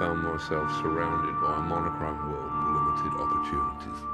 found myself surrounded by a monochrome world with limited opportunities.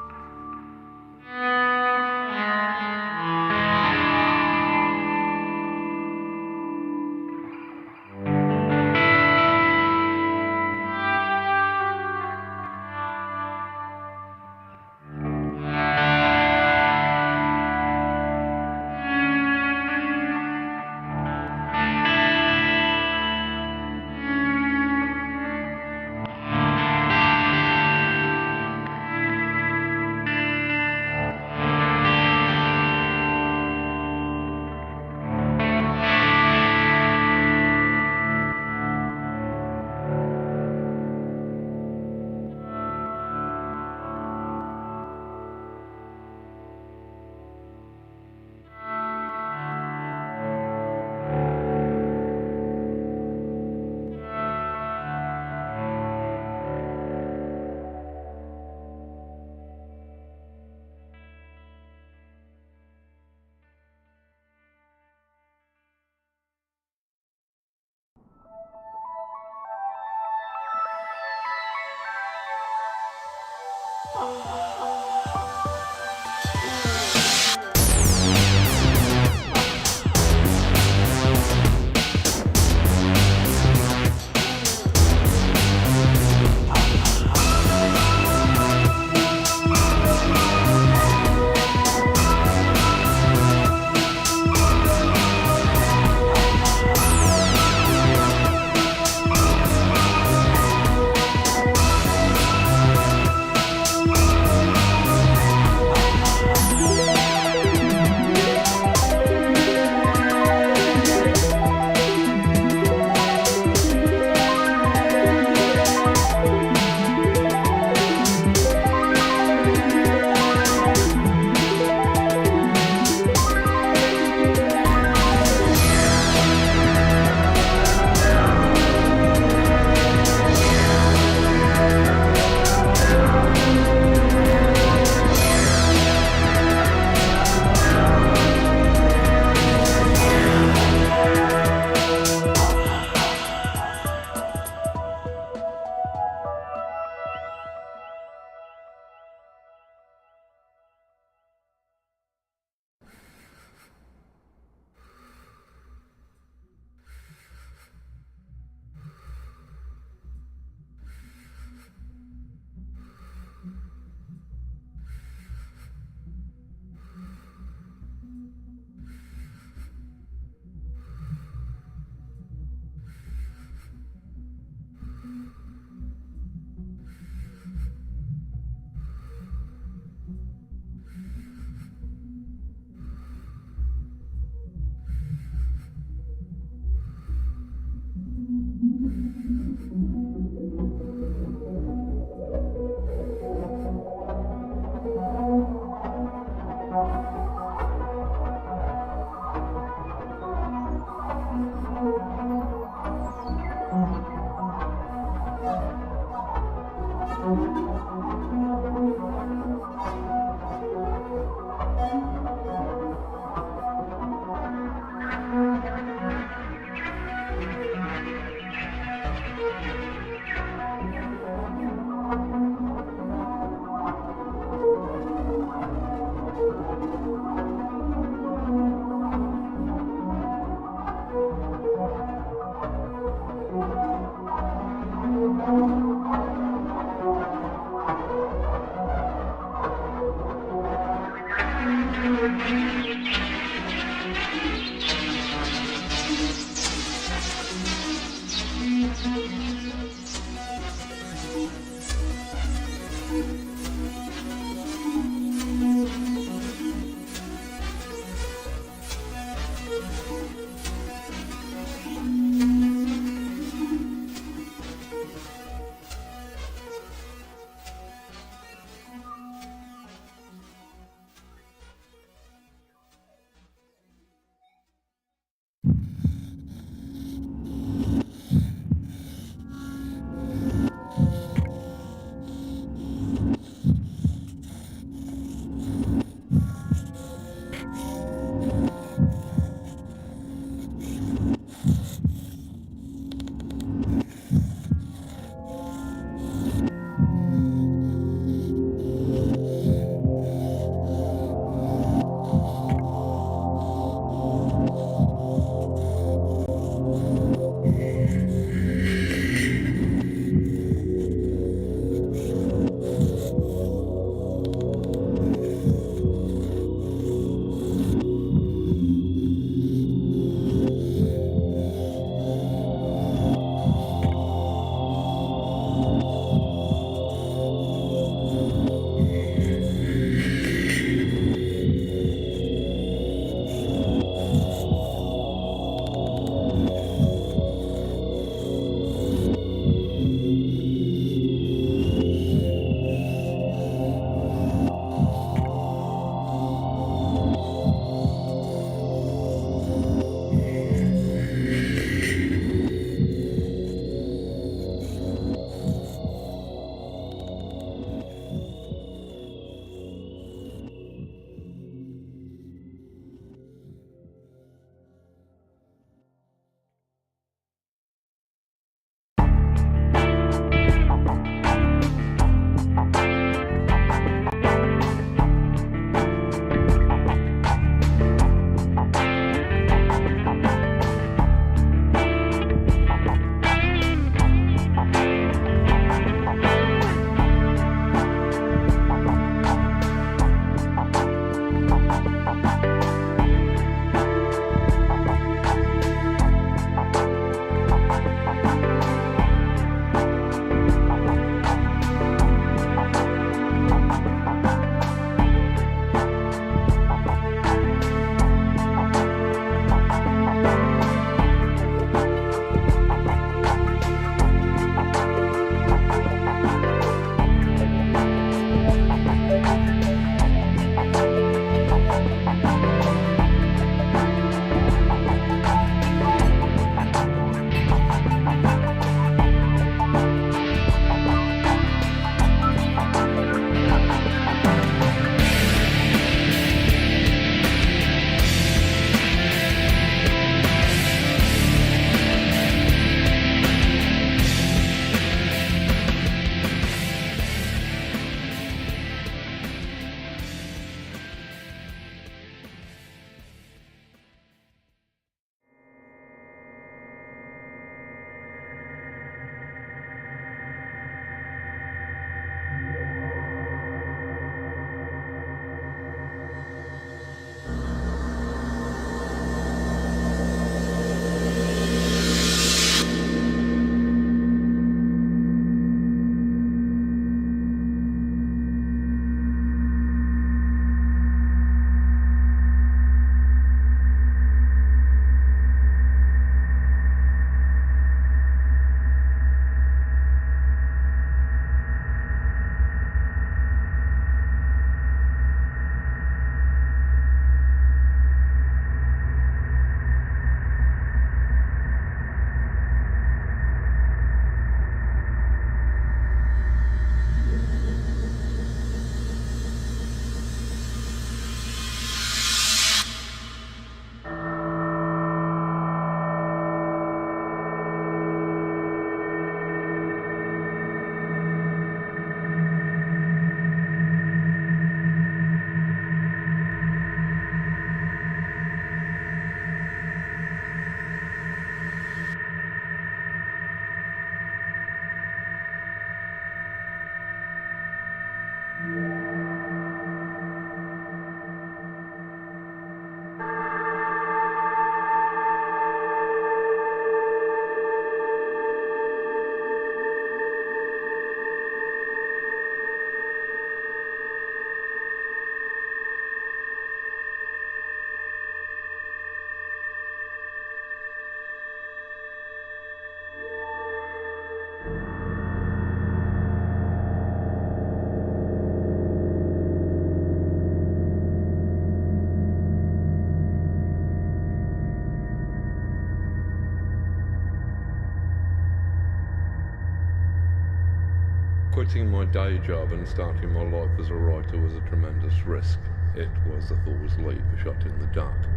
Quitting my day job and starting my life as a writer was a tremendous risk. It was a fool's leap, a shot in the dark.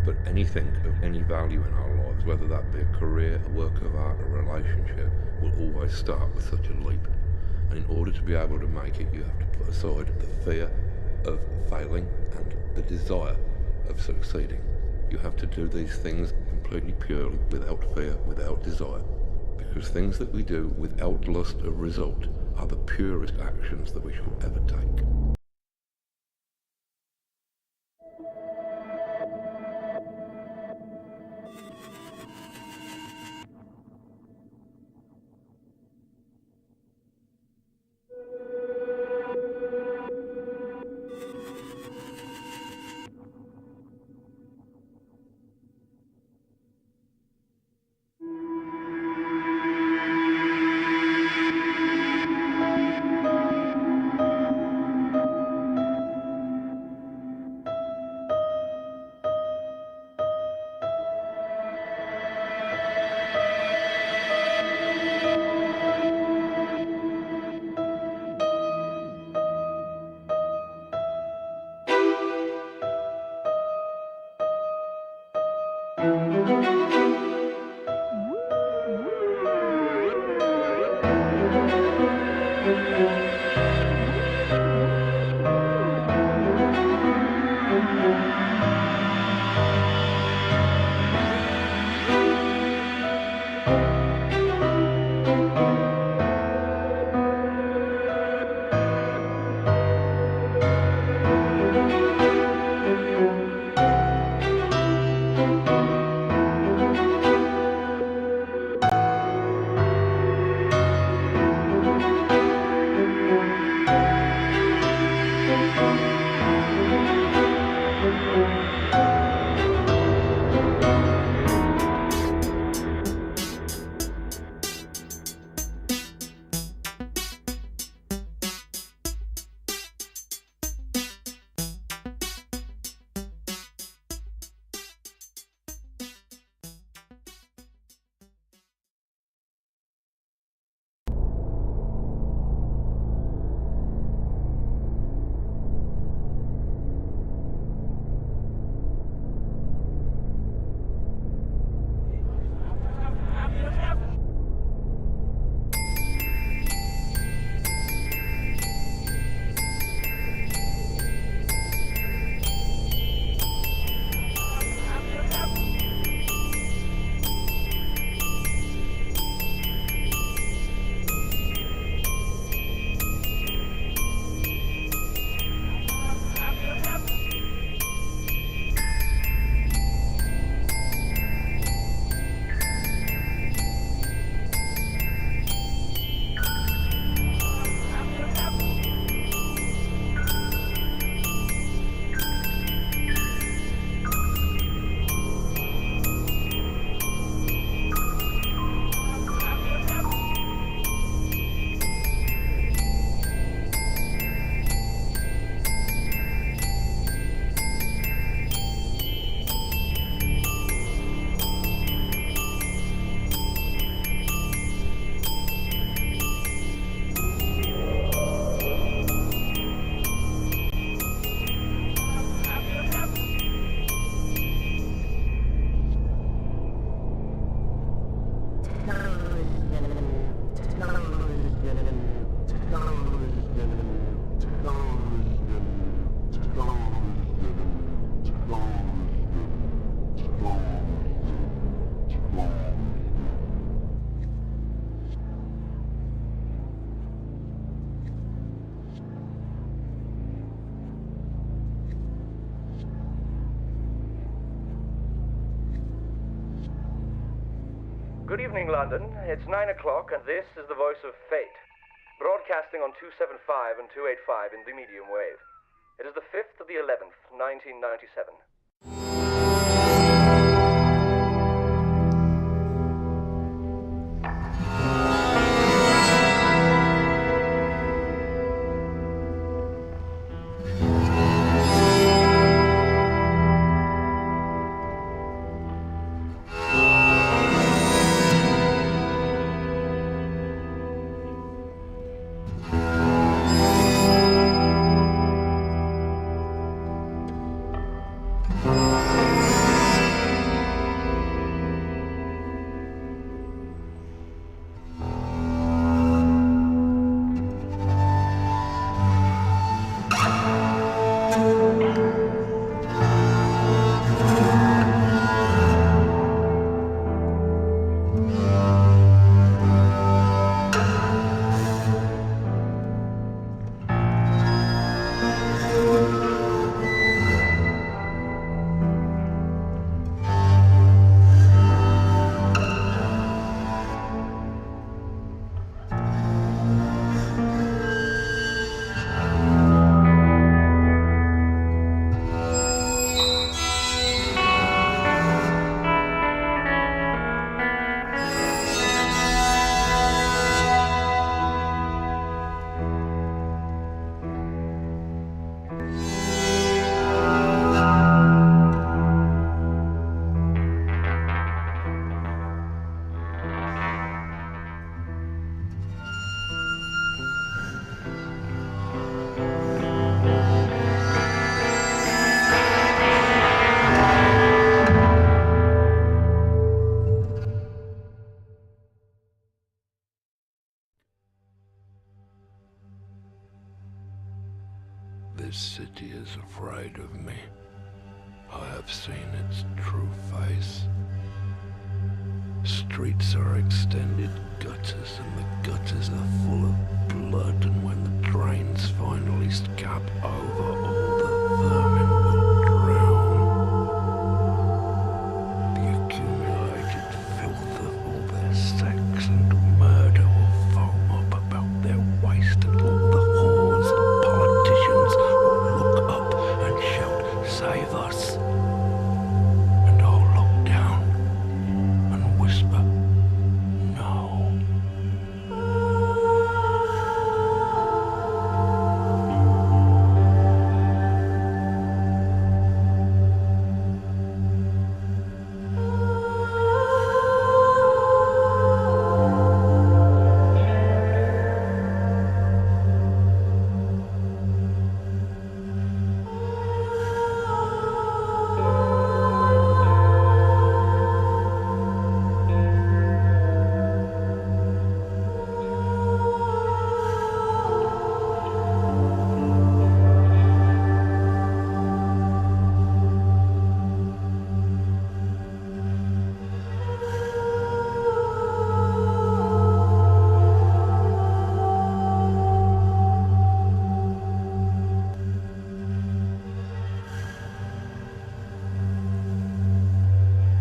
But anything of any value in our lives, whether that be a career, a work of art, a relationship, will always start with such a leap. And in order to be able to make it, you have to put aside the fear of failing and the desire of succeeding. You have to do these things completely purely, without fear, without desire. Because things that we do without lust of result are the purest actions that we should ever take. Good evening, London. It's 9 o'clock, and this is the voice of fate, broadcasting on 275 and 285 in the medium wave. It is the 5th of the 11th, 1997. This city is afraid of me. I have seen its true face. Streets are extended gutters, and the gutters are full of blood, and when the drains finally scab over, all the vermin will drown. The accumulated filth of all their sex and murder will foam up about their waist, and all the whores and politicians will look up and shout, "Save us!" And I'll look down and whisper, "No."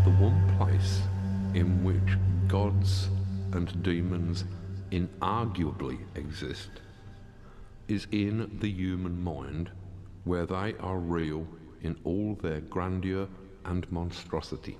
The one place in which gods and demons inarguably exist is in the human mind, where they are real in all their grandeur and monstrosity.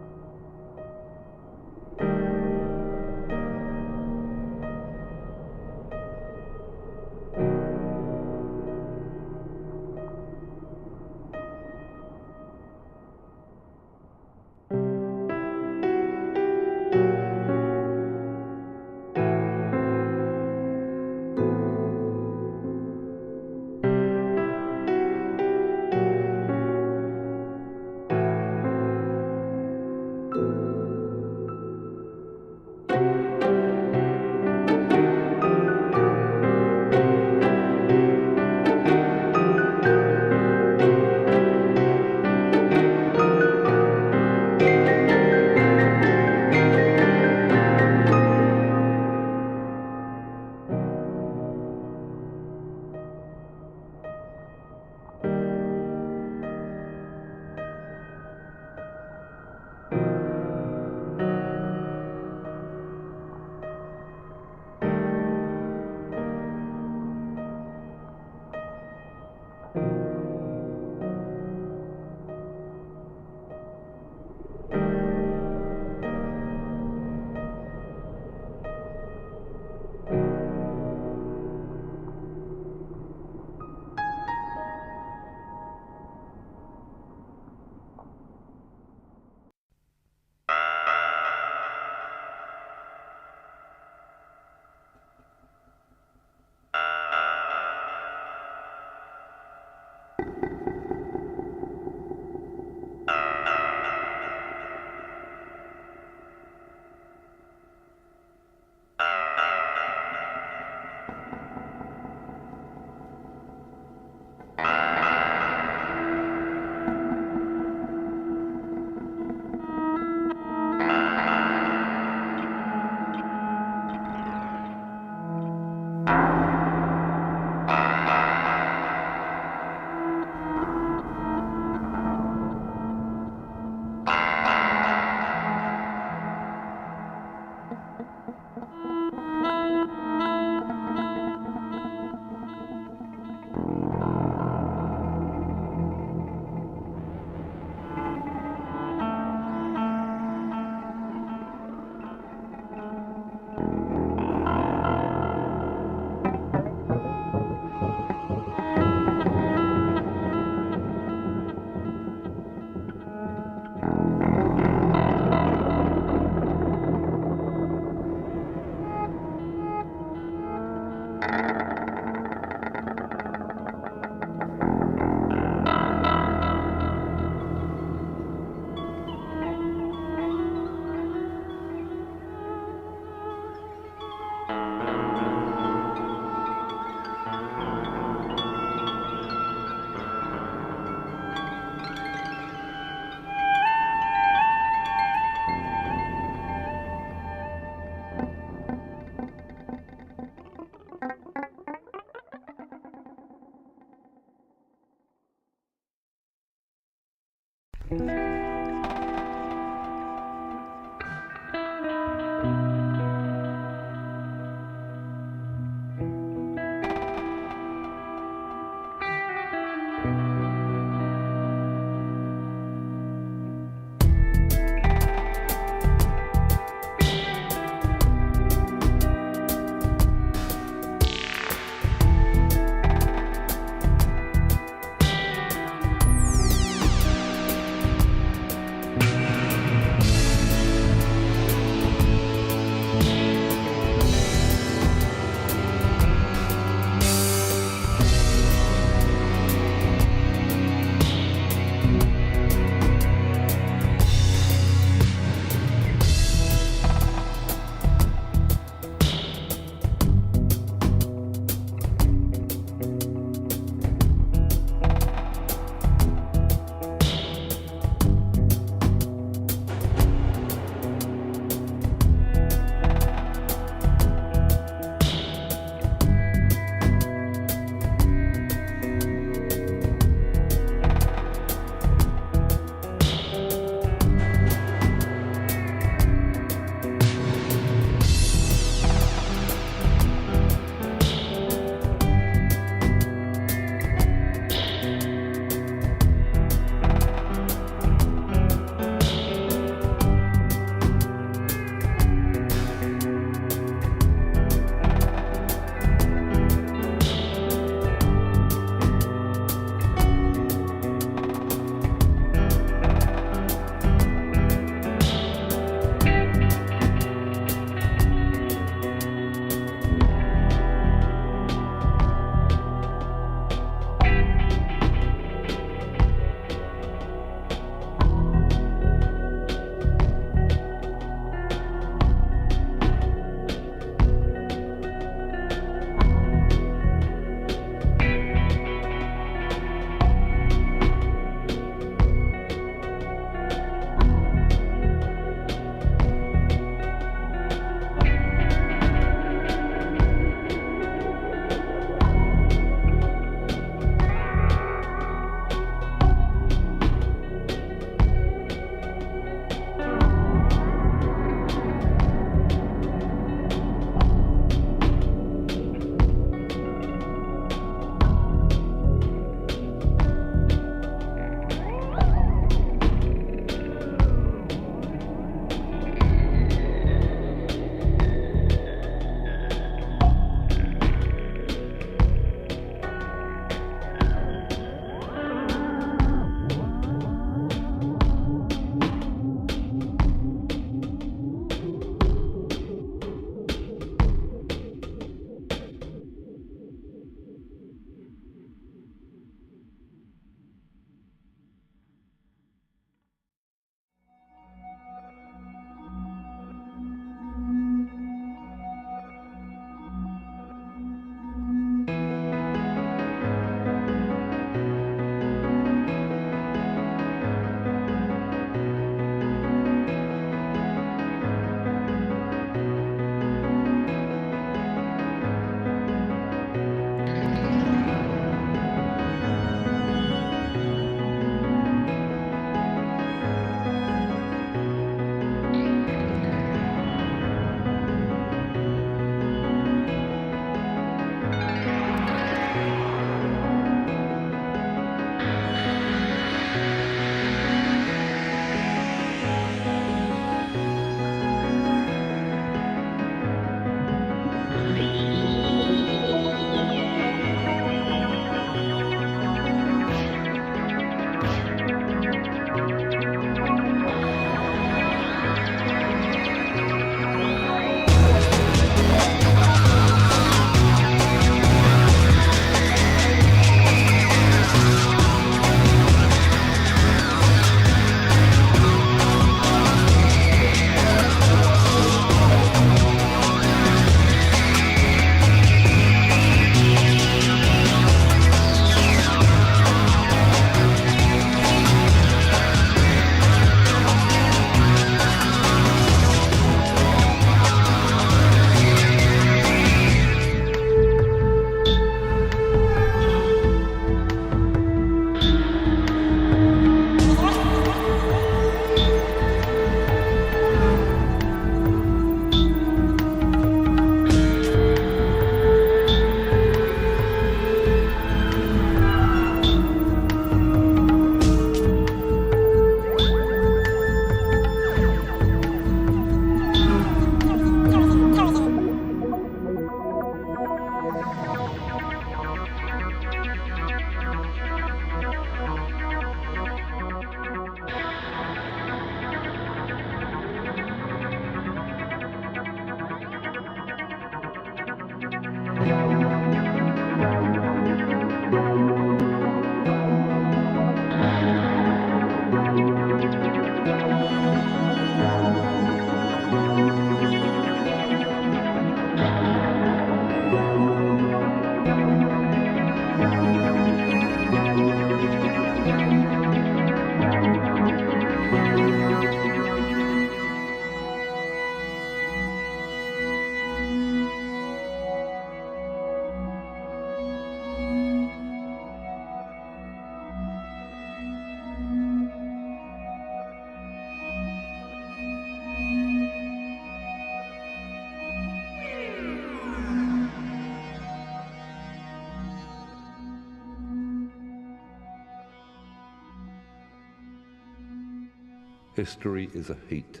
History is a heat.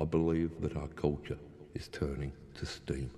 I believe that our culture is turning to steam.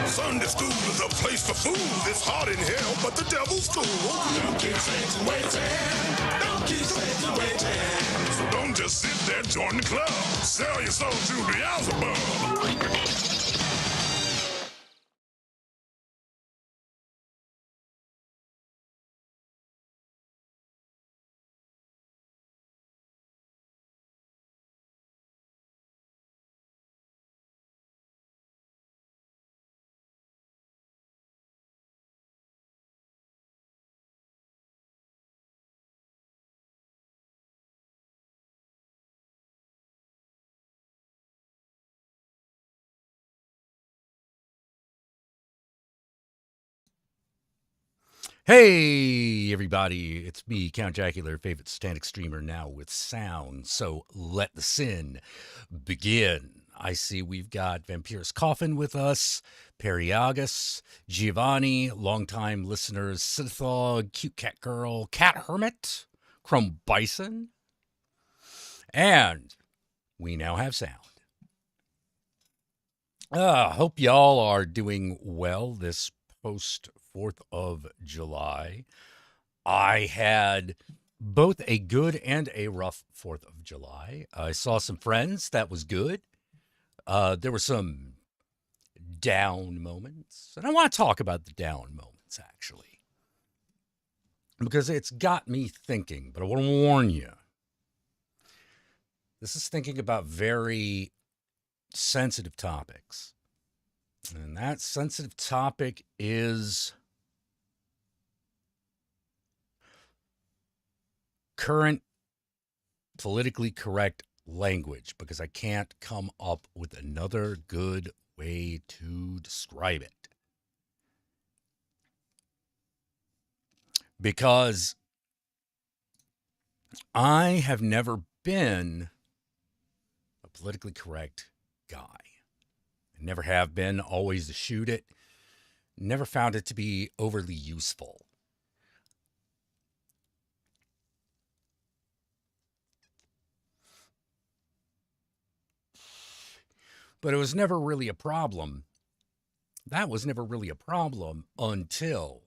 Sunday school is a place for fools. It's hot in hell, but the devil's cool. Don't keep Satan waiting. Don't keep Satan waiting. So don't just sit there, join the club. Sell your soul to Beelzebub. Hey, everybody, it's me, Count Jackula, your favorite stand streamer, now with sound. So let the sin begin. I see we've got Vampir's Coffin with us, Periagus, Giovanni, longtime listeners, Synthog, Cute Cat Girl, Cat Hermit, Chrome Bison, and we now have sound. Hope y'all are doing well this post 4th of July. I had both a good and a rough 4th of July. I saw some friends. That was good. There were some down moments. And I want to talk about the down moments, actually, because it's got me thinking. But I want to warn you. This is thinking about very sensitive topics. And that sensitive topic is current politically correct language, because I can't come up with another good way to describe it. Because I have never been a politically correct guy. I never have been, always to shoot it. Never found it to be overly useful. But it was never really a problem. That was never really a problem until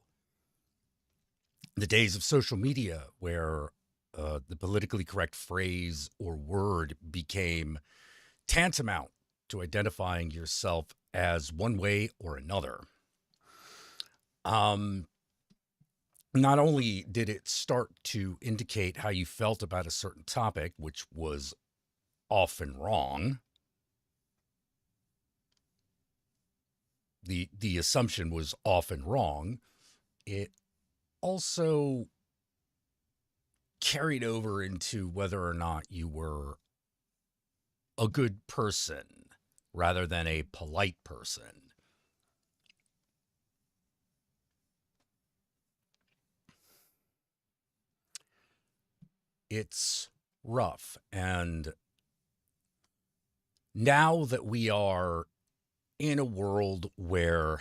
the days of social media, where the politically correct phrase or word became tantamount to identifying yourself as one way or another. Not only did it start to indicate how you felt about a certain topic, which was often wrong, the assumption was often wrong. It also carried over into whether or not you were a good person rather than a polite person. It's rough. And now that we are in a world where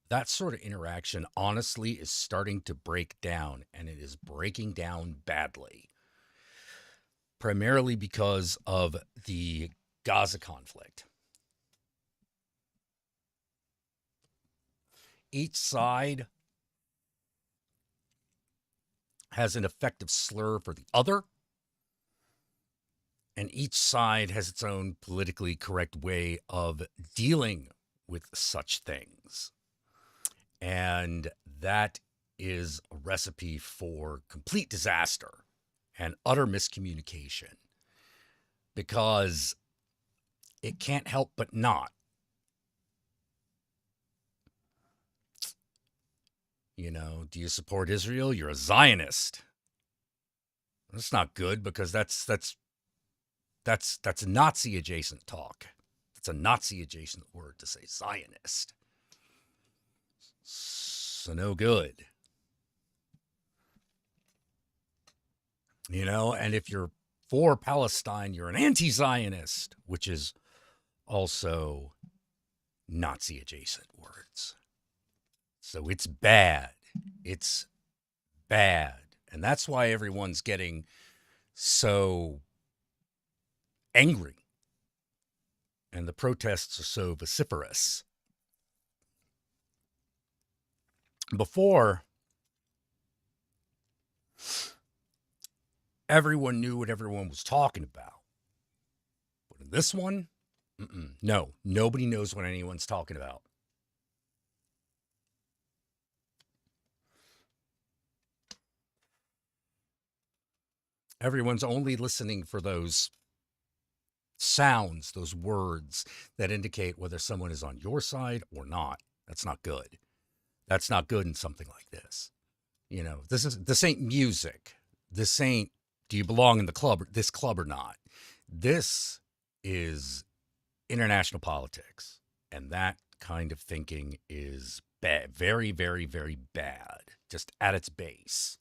that sort of interaction honestly is starting to break down, and it is breaking down badly, primarily because of the Gaza conflict. Each side has an effective slur for the other, and each side has its own politically correct way of dealing with such things. And that is a recipe for complete disaster and utter miscommunication, because it can't help but not. Do you support Israel? You're a Zionist. That's not good, because that's Nazi adjacent talk. That's a Nazi adjacent word to say Zionist. So no good. And if you're for Palestine, you're an anti-Zionist, which is also Nazi adjacent words. So it's bad. It's bad. And that's why everyone's getting so angry. And the protests are so vociferous. Before, everyone knew what everyone was talking about. But in this one, no, nobody knows what anyone's talking about. Everyone's only listening for those sounds, those words that indicate whether someone is on your side or not. That's not good. That's not good in something like this. This ain't music. This ain't, do you belong in this club or not? This is international politics. And that kind of thinking is bad. Very, very, very bad. Just at its base.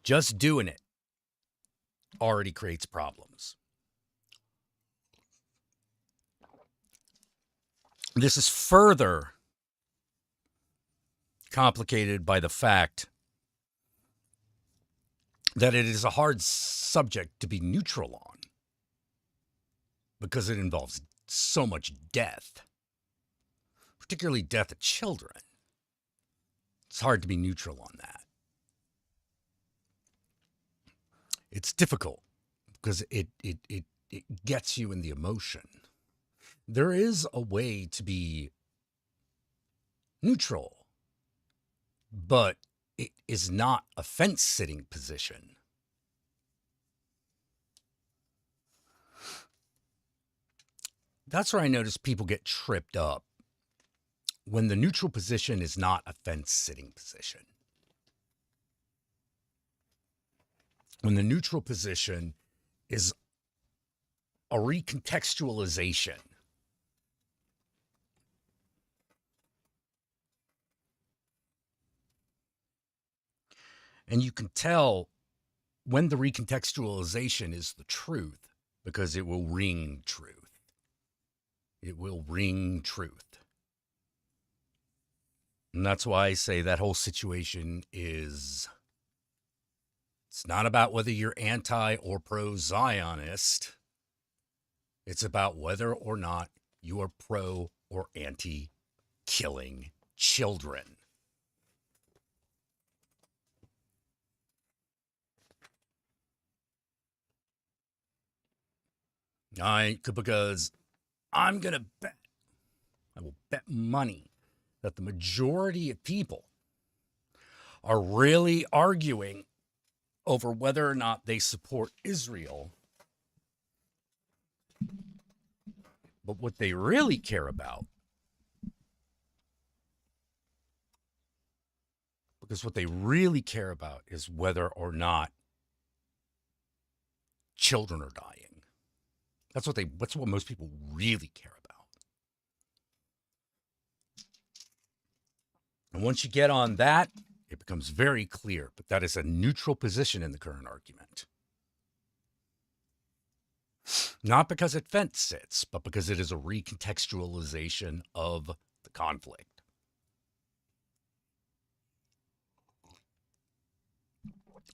Just doing it already creates problems. This is further complicated by the fact that it is a hard subject to be neutral on, because it involves so much death, particularly death of children. It's hard to be neutral on that. It's difficult because it gets you in the emotion. There is a way to be neutral, but it is not a fence-sitting position. That's where I notice people get tripped up, when the neutral position is not a fence-sitting position. When the neutral position is a recontextualization. And you can tell when the recontextualization is the truth, because it will ring truth. It will ring truth. And that's why I say that whole situation is, it's not about whether you're anti or pro-Zionist. It's about whether or not you are pro or anti killing children. Because I'm going to bet, I will bet money that the majority of people are really arguing over whether or not they support Israel. But what they really care about, because what they really care about is whether or not children are dying. That's what most people really care about. And once you get on that, it becomes very clear, but that is a neutral position in the current argument. Not because it fits, but because it is a recontextualization of the conflict.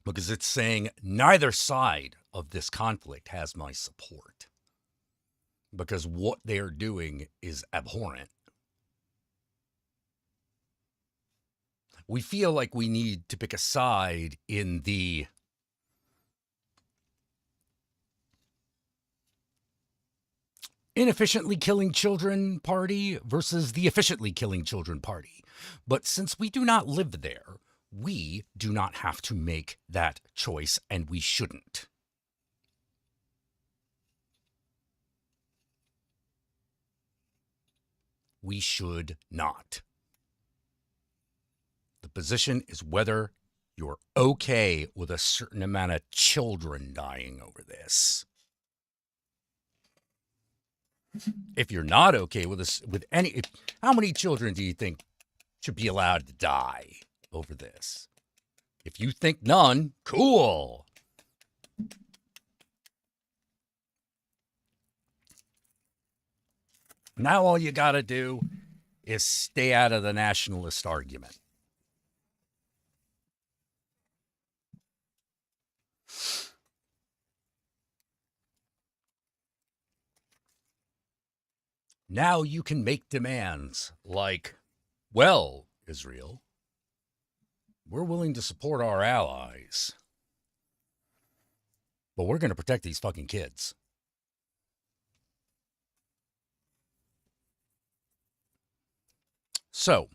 Because it's saying neither side of this conflict has my support. Because what they are doing is abhorrent. We feel like we need to pick a side in the inefficiently killing children party versus the efficiently killing children party. But since we do not live there, we do not have to make that choice, and we shouldn't. We should not. The position is whether you're okay with a certain amount of children dying over this. If you're not okay with this, how many children do you think should be allowed to die over this? If you think none, cool. Now all you got to do is stay out of the nationalist argument. Now you can make demands like, well, Israel, we're willing to support our allies, but we're going to protect these fucking kids. So,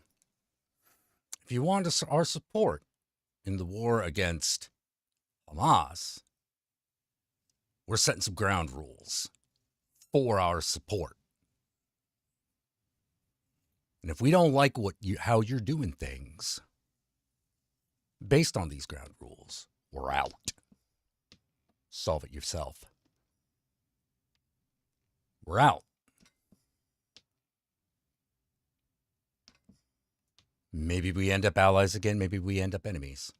if you want our support in the war against Hamas, we're setting some ground rules for our support. And if we don't like how you're doing things based on these ground rules, we're out. Solve it yourself. We're out. Maybe we end up allies again. Maybe we end up enemies.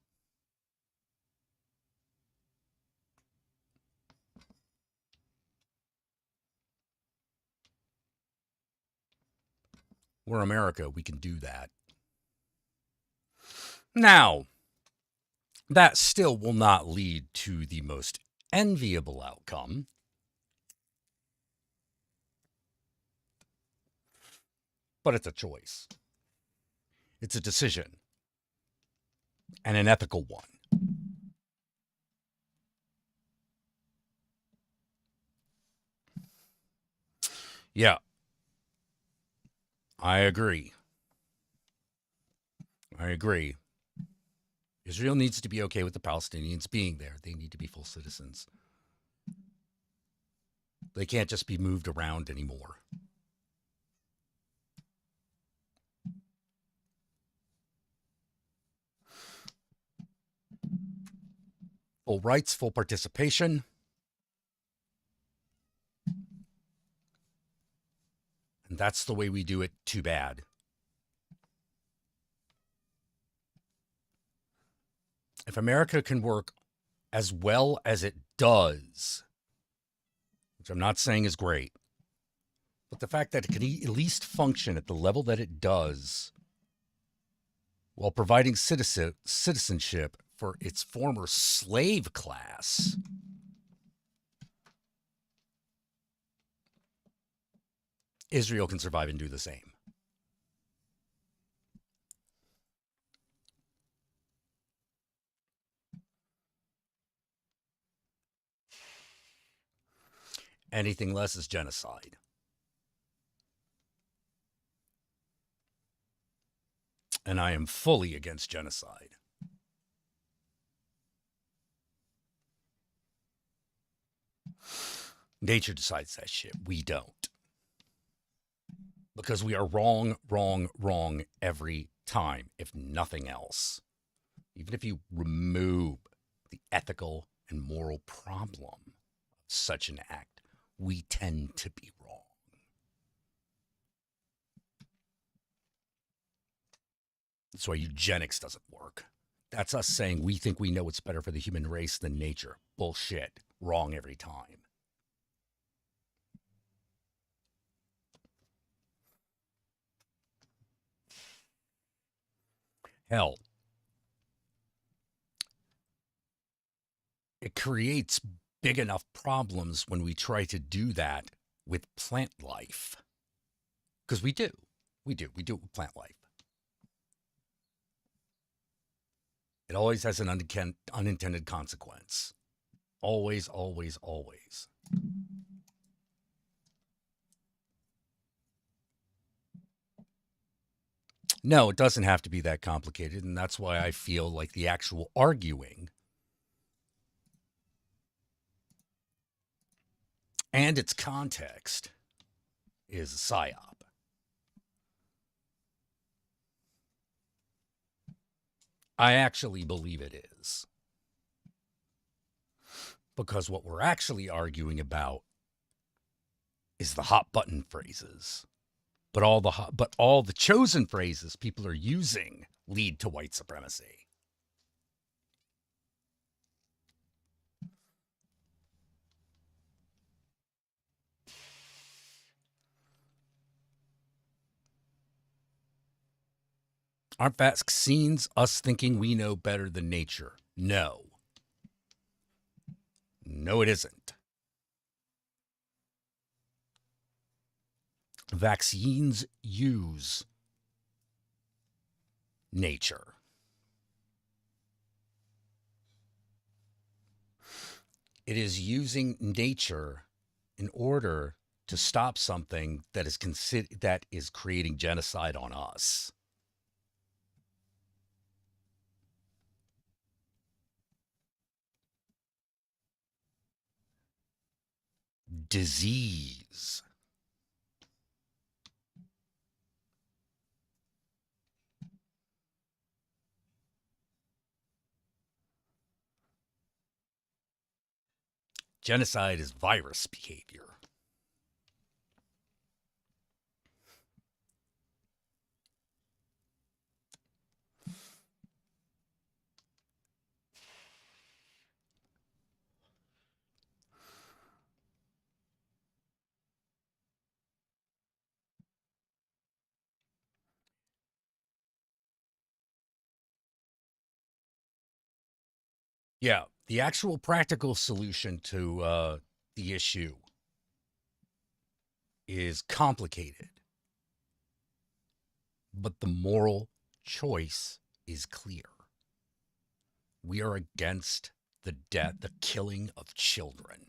We're America. We can do that. Now, that still will not lead to the most enviable outcome. But it's a choice. It's a decision. And an ethical one. Yeah. I agree. Israel needs to be okay with the Palestinians being there. They need to be full citizens. They can't just be moved around anymore. Full rights, full participation. And that's the way we do it. Too bad. If America can work as well as it does, which I'm not saying is great, but the fact that it can at least function at the level that it does while providing citizenship for its former slave class, Israel can survive and do the same. Anything less is genocide. And I am fully against genocide. Nature decides that shit. We don't. Because we are wrong, wrong, wrong every time, if nothing else. Even if you remove the ethical and moral problem of such an act, we tend to be wrong. That's why eugenics doesn't work. That's us saying we think we know what's better for the human race than nature. Bullshit. Wrong every time. Hell, it creates big enough problems when we try to do that with plant life. Because we do. We do it with plant life. It always has an unintended consequence. Always, always, always. No, it doesn't have to be that complicated. And that's why I feel like the actual arguing and its context is a psyop. I actually believe it is. Because what we're actually arguing about is the hot button phrases. But all the chosen phrases people are using lead to white supremacy. Aren't vaccines us thinking we know better than nature? No. No, it isn't. Vaccines use nature. It is using nature in order to stop something that is creating genocide on us. Disease. Genocide is virus behavior. Yeah, the actual practical solution to the issue is complicated, but the moral choice is clear. We are against the killing of children.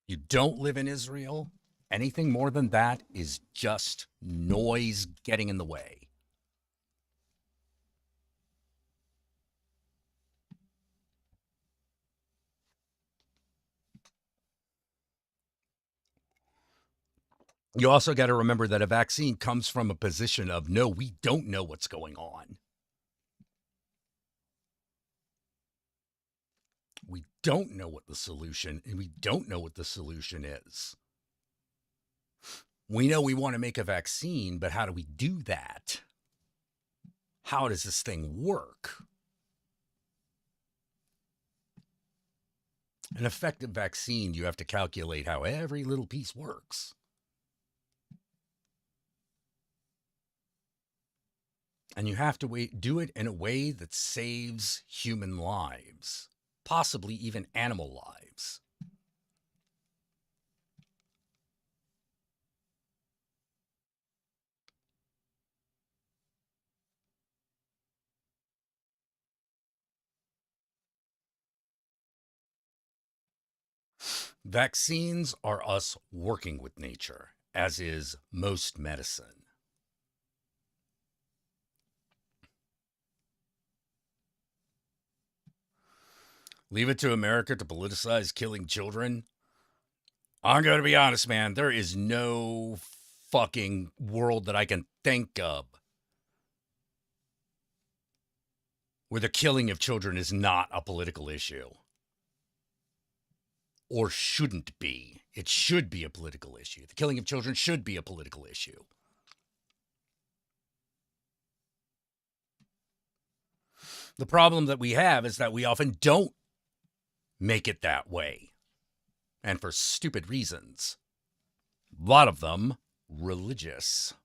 You don't live in Israel. Anything more than that is just noise getting in the way. You also got to remember that a vaccine comes from a position of no, we don't know what's going on. We don't know what the solution, and we don't know what the solution is. We know we want to make a vaccine, but how do we do that? How does this thing work? An effective vaccine, you have to calculate how every little piece works. And you have to do it in a way that saves human lives, possibly even animal lives. Vaccines are us working with nature, as is most medicine. Leave it to America to politicize killing children. I'm going to be honest, man. There is no fucking world that I can think of where the killing of children is not a political issue. Or shouldn't be. It should be a political issue. The killing of children should be a political issue. The problem that we have is that we often don't make it that way. And for stupid reasons. A lot of them religious.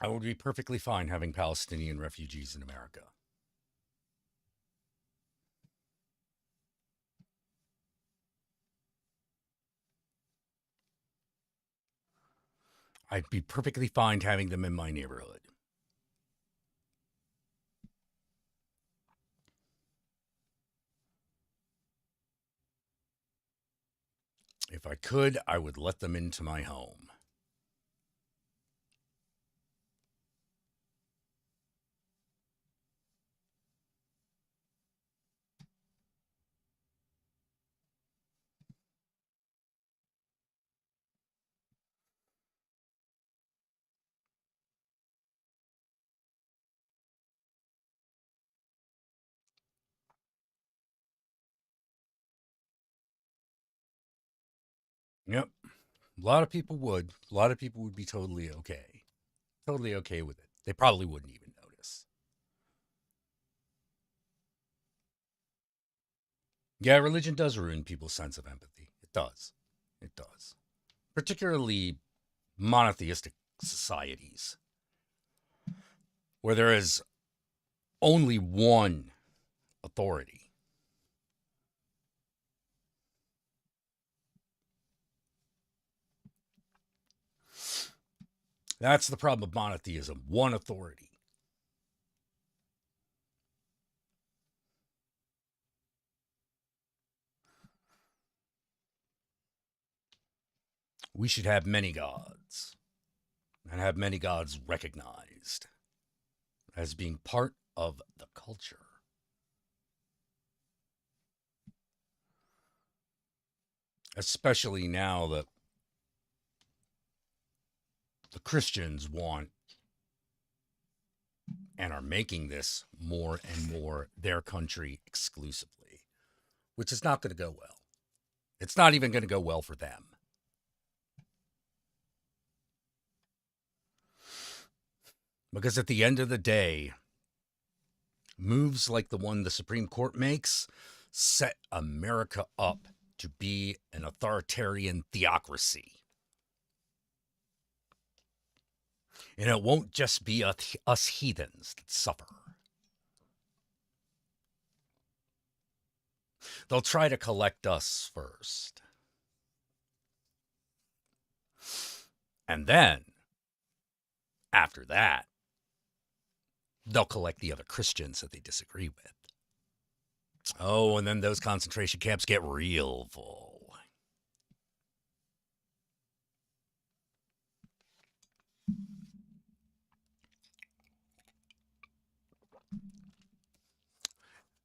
I would be perfectly fine having Palestinian refugees in America. I'd be perfectly fine having them in my neighborhood. If I could, I would let them into my home. Yep. A lot of people would. A lot of people would be totally okay. Totally okay with it. They probably wouldn't even notice. Yeah, religion does ruin people's sense of empathy. It does. It does. Particularly monotheistic societies where there is only one authority. That's the problem of monotheism, one authority. We should have many gods and have many gods recognized as being part of the culture. Especially now that the Christians want and are making this more and more their country exclusively, which is not going to go well. It's not even going to go well for them. Because at the end of the day, moves like the one the Supreme Court makes set America up to be an authoritarian theocracy. And it won't just be us heathens that suffer. They'll try to collect us first. And then, after that, they'll collect the other Christians that they disagree with. Oh, and then those concentration camps get real full.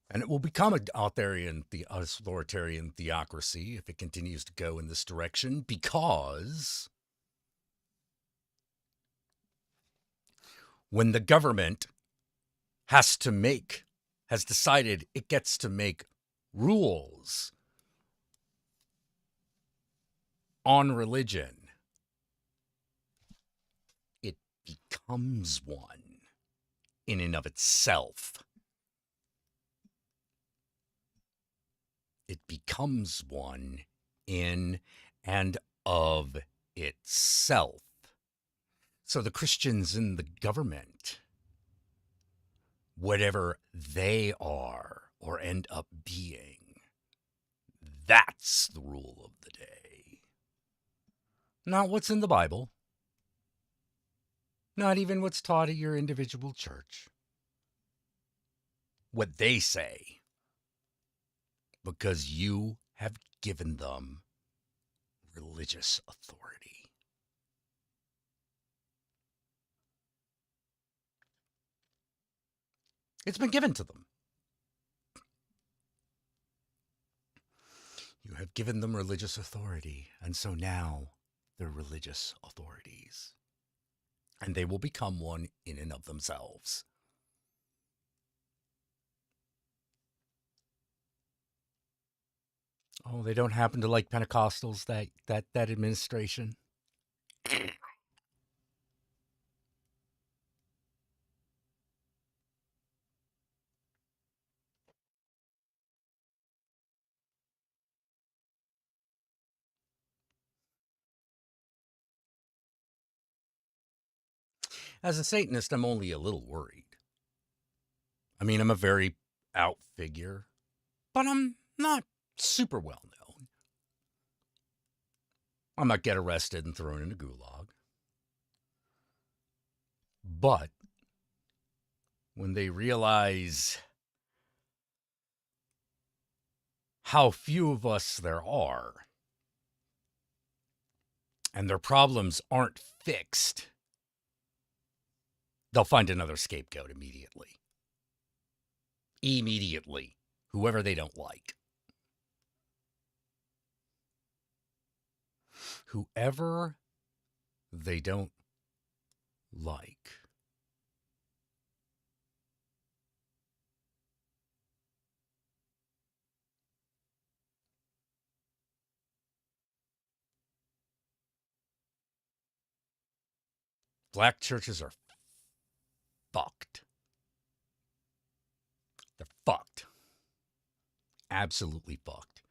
And it will become an authoritarian theocracy if it continues to go in this direction, because when the government has decided it gets to make rules on religion, it becomes one in and of itself. It becomes one in and of itself. So the Christians in the government, whatever they are or end up being, that's the rule of the day. Not what's in the Bible. Not even what's taught at your individual church. What they say. Because you have given them religious authority. It's been given to them. You have given them religious authority, and so now they're religious authorities. And they will become one in and of themselves. Oh, they don't happen to like Pentecostals, that administration? As a Satanist, I'm only a little worried. I mean, I'm a very out figure, but I'm not super well known. I might get arrested and thrown in a gulag. But when they realize how few of us there are, and their problems aren't fixed, they'll find another scapegoat immediately. Immediately. Whoever they don't like. Whoever they don't like. Black churches are fucked. They're fucked. Absolutely fucked.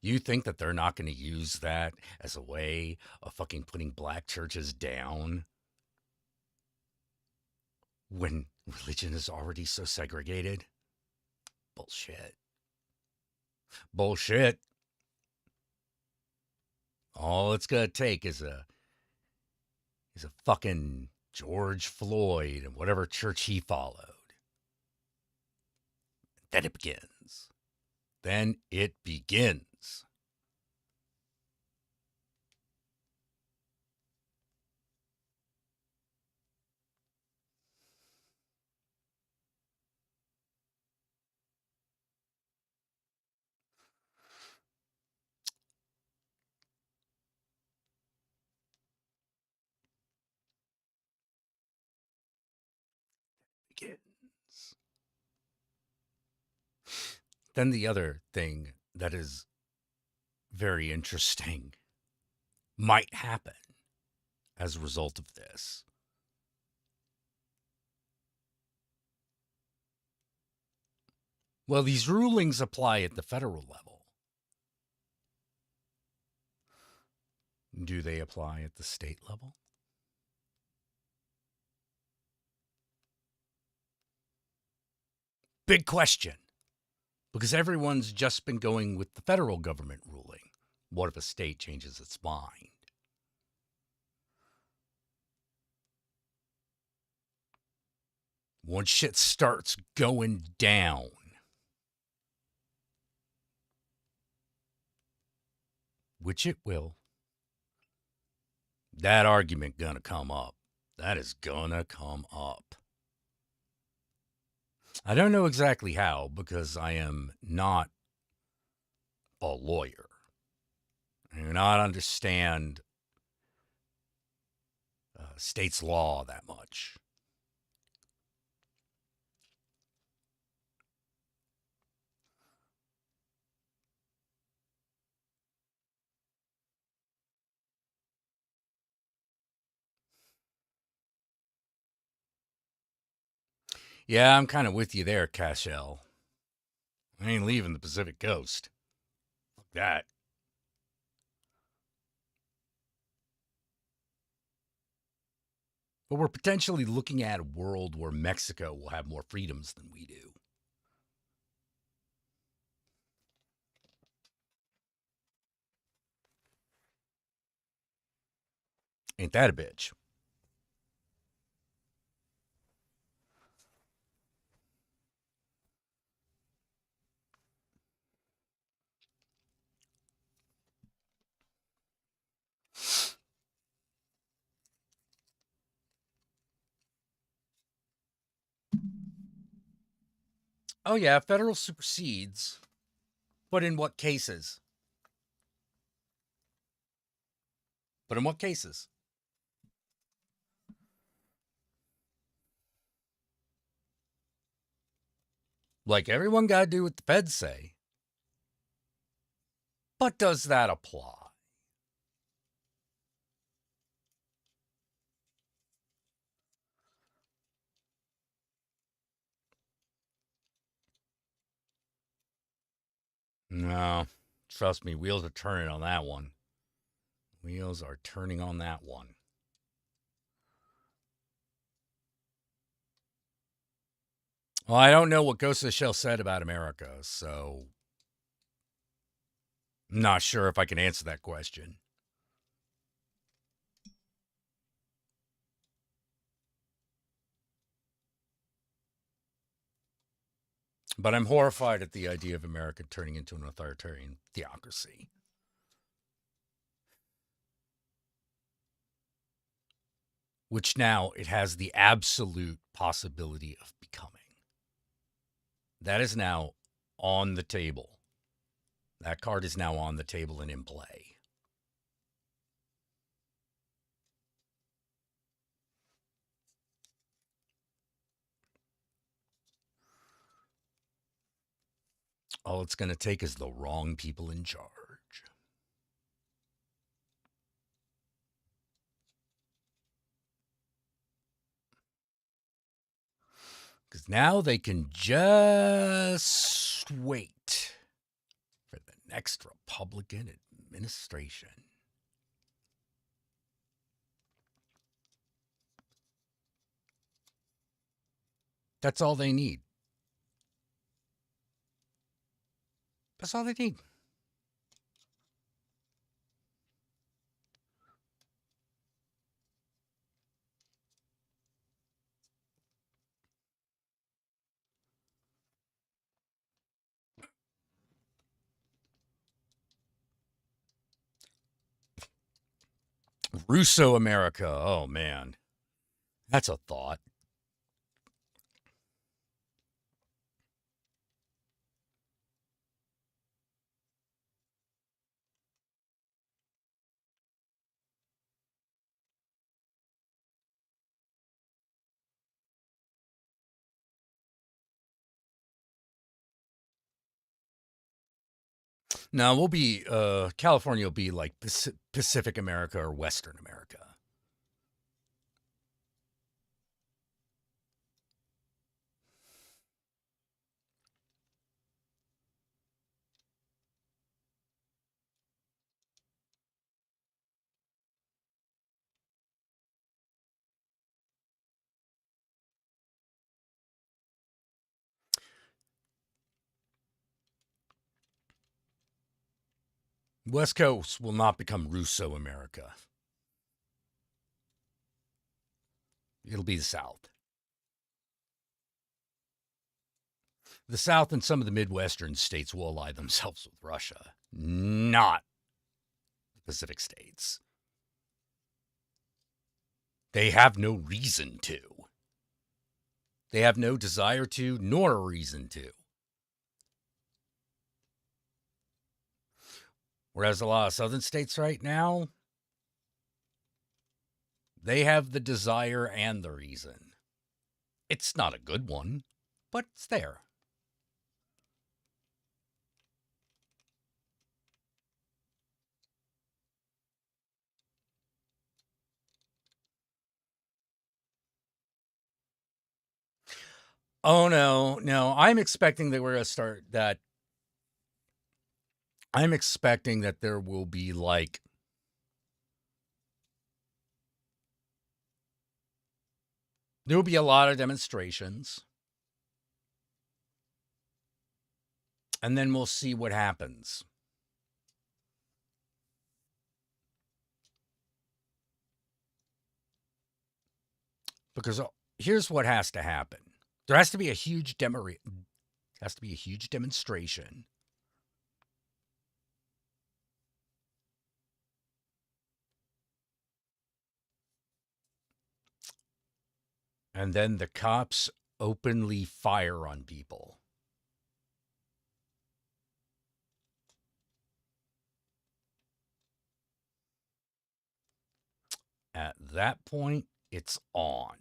You think that they're not going to use that as a way of fucking putting black churches down when religion is already so segregated? Bullshit. Bullshit. All it's going to take is a fucking George Floyd and whatever church he followed. Then it begins. Then it begins. Begins. Then the other thing that is very interesting might happen as a result of this. Well, these rulings apply at the federal level. Do they apply at the state level? Big question. Because everyone's just been going with the federal government ruling. What if a state changes its mind? Once shit starts going down, which it will, that argument gonna come up. That is gonna come up. I don't know exactly how, because I am not a lawyer. I do not understand state's law that much. Yeah, I'm kind of with you there, Cashel. I ain't leaving the Pacific Coast. Fuck that. But we're potentially looking at a world where Mexico will have more freedoms than we do. Ain't that a bitch? Oh, yeah, federal supersedes. But in what cases? But in what cases? Like, everyone got to do what the feds say. But does that apply? No. Trust me, wheels are turning on that one. Wheels are turning on that one. Well, I don't know what Ghost of the Shell said about America, so I'm not sure if I can answer that question. But I'm horrified at the idea of America turning into an authoritarian theocracy. Which now it has the absolute possibility of becoming. That is now on the table. That card is now on the table and in play. All it's going to take is the wrong people in charge. Because now they can just wait for the next Republican administration. That's all they need. That's all they need. Russo America. Oh, man. That's a thought. No, we'll be, California will be like Pacific America or Western America. West Coast will not become Russo America. It'll be the South. The South and some of the Midwestern states will ally themselves with Russia, not the Pacific states. They have no reason to. They have no desire to, nor a reason to. Whereas a lot of southern states right now, they have the desire and the reason. It's not a good one, but it's there. Oh, no. I'm expecting that we're going to start that. I'm expecting that there will be like There will be a lot of demonstrations. And then we'll see what happens. Because here's what has to happen. There has to be a huge demonstration. And then the cops openly fire on people. At that point, it's on.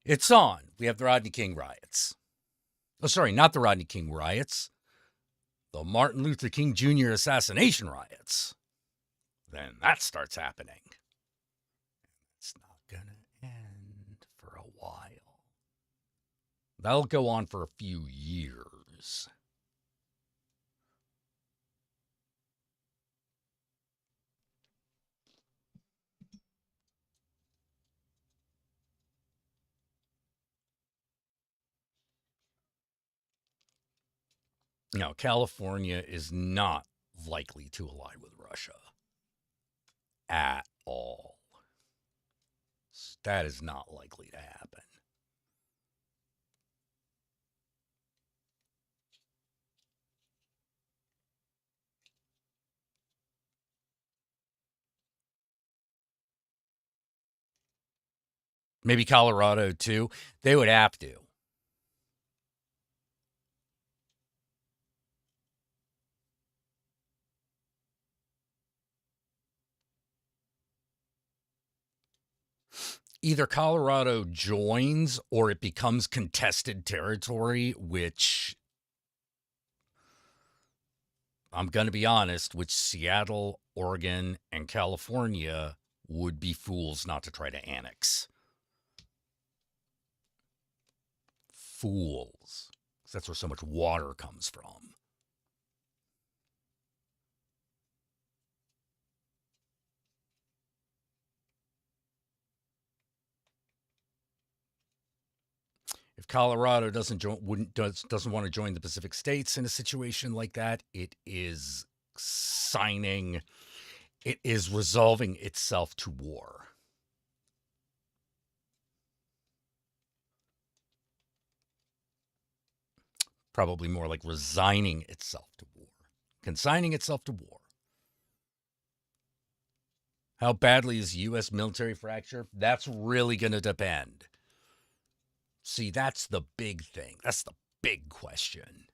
It's on. We have the Rodney King riots. Oh, sorry, not the Rodney King riots. The Martin Luther King Jr. assassination riots. Then that starts happening. It's not going to end for a while. That'll go on for a few years. Now, California is not likely to ally with Russia at all. That is not likely to happen. Maybe Colorado too. They would have to. Either Colorado joins or it becomes contested territory, which I'm going to be honest, which Seattle, Oregon, and California would be fools not to try to annex. Fools. That's where so much water comes from. If Colorado doesn't want to join the Pacific States in a situation like that, it is resolving itself to war. Probably more like resigning itself to war, consigning itself to war. How badly is U.S. military fracture? That's really going to depend. See, that's the big thing. That's the big question.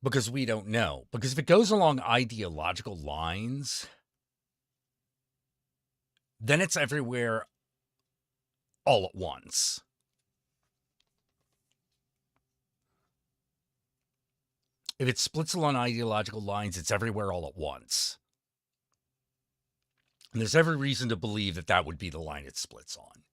Because we don't know. Because if it goes along ideological lines, then it's everywhere all at once. If it splits along ideological lines, it's everywhere all at once. And there's every reason to believe that that would be the line it splits on.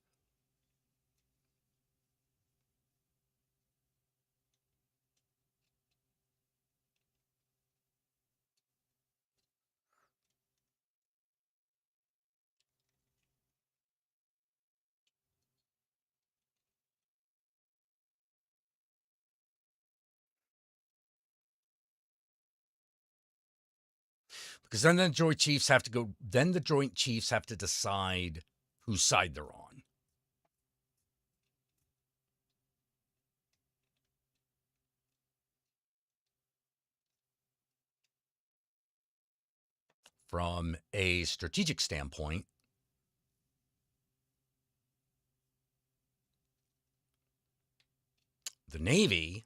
Because then the Joint Chiefs have to go, then the Joint Chiefs have to decide whose side they're on. From a strategic standpoint, the Navy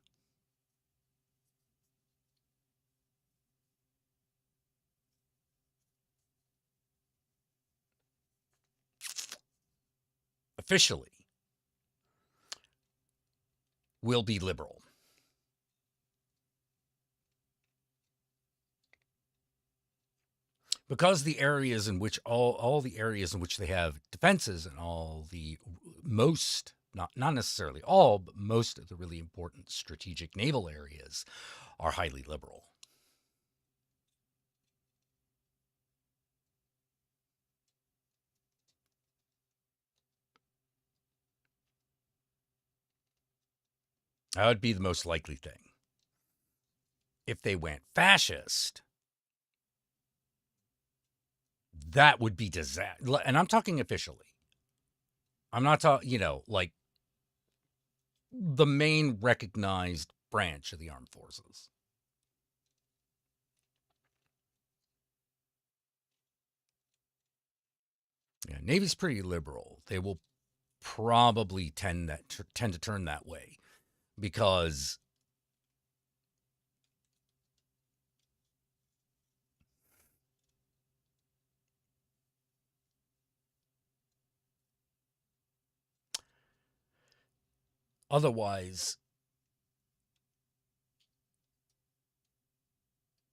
officially will be liberal. because the areas in which all the areas in which they have defenses and all the most, not necessarily all, but most of the really important strategic naval areas are highly liberal. That would be the most likely thing. If they went fascist, that would be disaster. And I'm talking officially. I'm not talking, like the main recognized branch of the armed forces. Yeah, Navy's pretty liberal. They will probably tend to turn that way because otherwise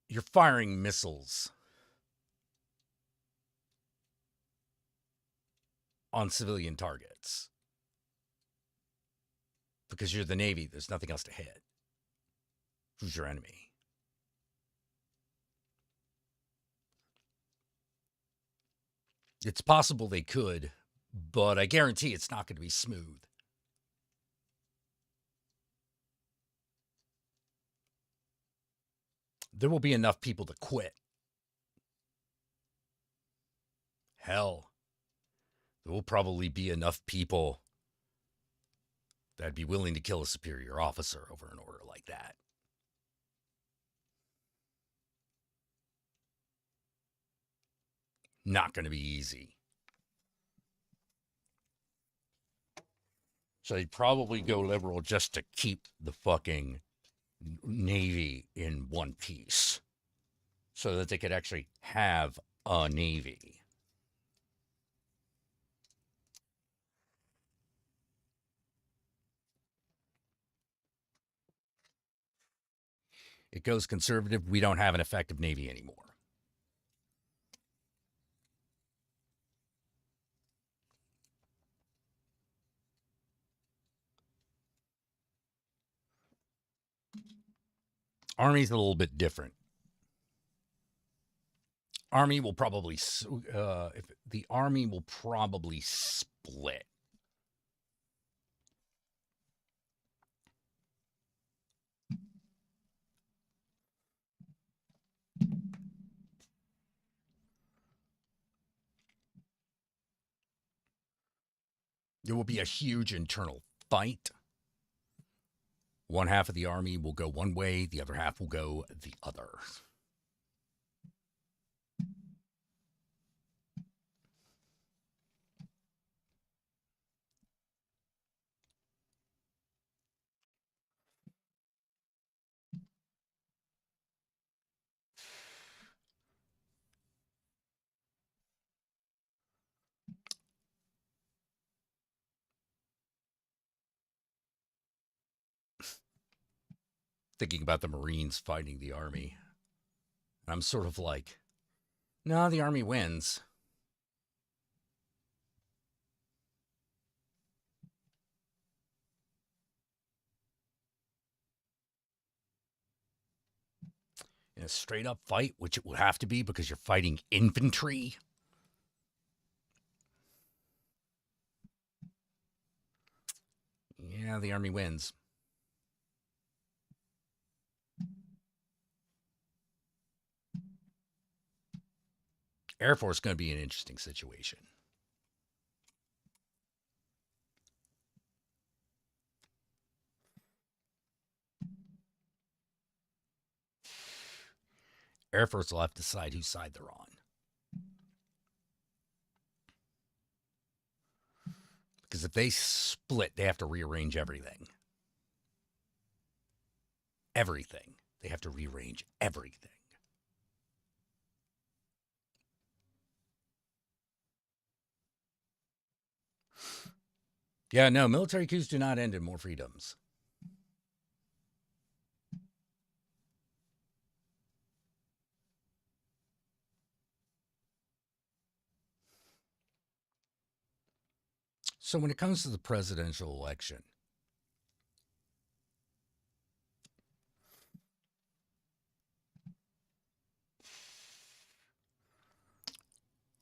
you're firing missiles on civilian targets because you're the Navy. There's nothing else to hit. Who's your enemy? It's possible they could, but I guarantee it's not going to be smooth. There will be enough people to quit. Hell, there will probably be enough people that'd be willing to kill a superior officer over an order like that. Not going to be easy. So they'd probably go liberal just to keep the fucking Navy in one piece so that they could actually have a Navy. It goes conservative. We don't have an effective Navy anymore. Army's a little bit different. Army will probably the Army will probably split. There will be a huge internal fight. One half of the Army will go one way, the other half will go the other. Thinking about the Marines fighting the Army. I'm sort of like, no, the Army wins. In a straight up fight, which it would have to be because you're fighting infantry. Yeah, the Army wins. Air Force is going to be an interesting situation. Air Force will have to decide whose side they're on. Because if they split, they have to rearrange everything. Everything. They have to rearrange everything. Yeah, no, military coups do not end in more freedoms. So when it comes to the presidential election,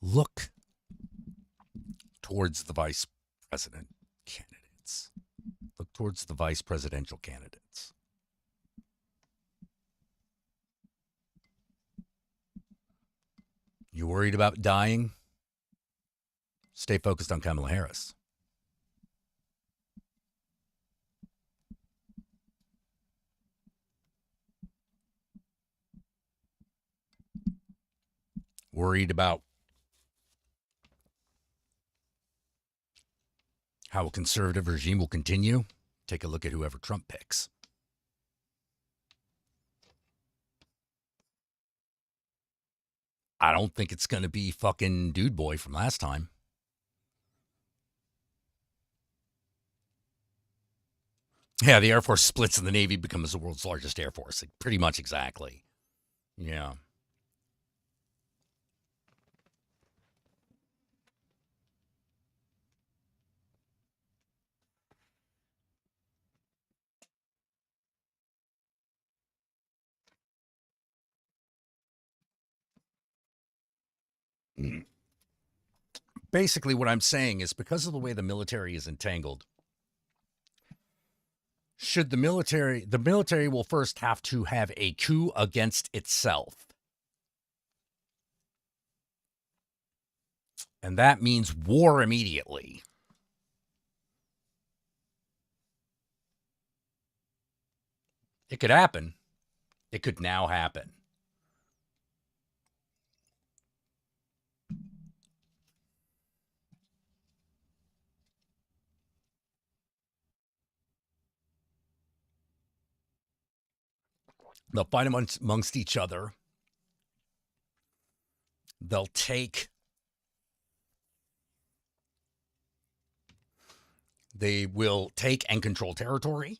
look towards the vice president candidates. Look towards the vice presidential candidates. You worried about dying? Stay focused on Kamala Harris. Worried about how a conservative regime will continue? Take a look at whoever Trump picks. I don't think it's going to be fucking Dude Boy from last time. Yeah, the Air Force splits and the Navy becomes the world's largest Air Force. Like, pretty much exactly. Yeah. Basically, what I'm saying is because of the way the military is entangled, should the military will first have to have a coup against itself. And that means war immediately. It could happen. It could now happen. They'll fight amongst each other. They'll They will take and control territory.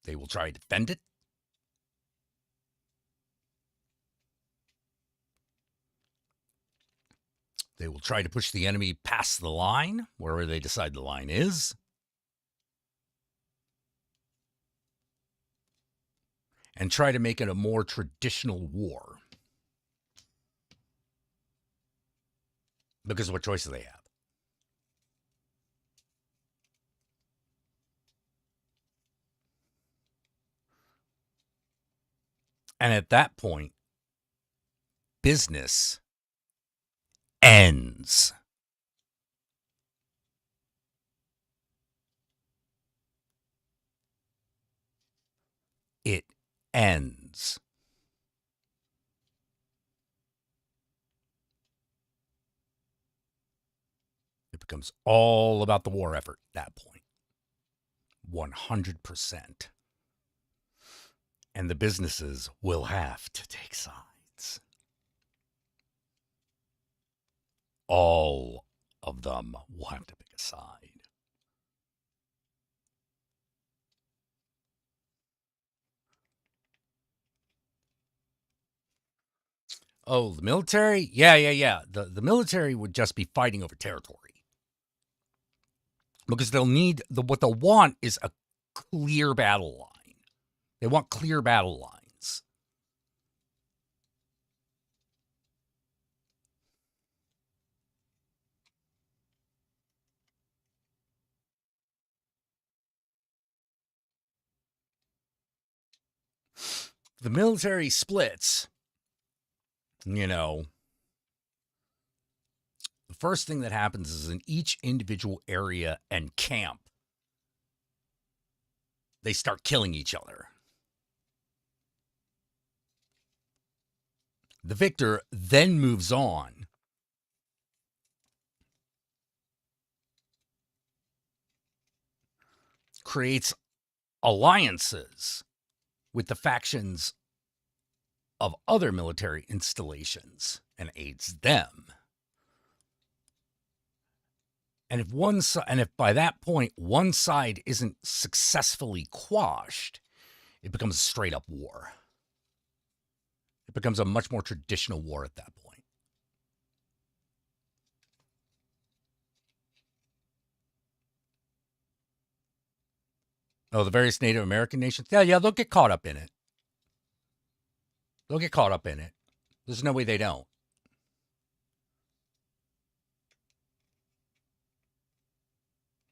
They will try to defend it. They will try to push the enemy past the line, wherever they decide the line is. And try to make it a more traditional war. Because of what choices they have. And at that point, business ends. It ends. It becomes all about the war effort at that point. 100%. And the businesses will have to take sides. All of them will have to pick a side. Oh, the military? Yeah. The military would just be fighting over territory. Because they'll need, what they'll want is a clear battle line. They want clear battle lines. The military splits, the first thing that happens is in each individual area and camp, they start killing each other. The victor then moves on. Creates alliances with the factions of other military installations and aids them. And if by that point one side isn't successfully quashed, it becomes a straight up war. It becomes a much more traditional war at that point. Oh, the various Native American nations? Yeah, they'll get caught up in it. They'll get caught up in it. There's no way they don't.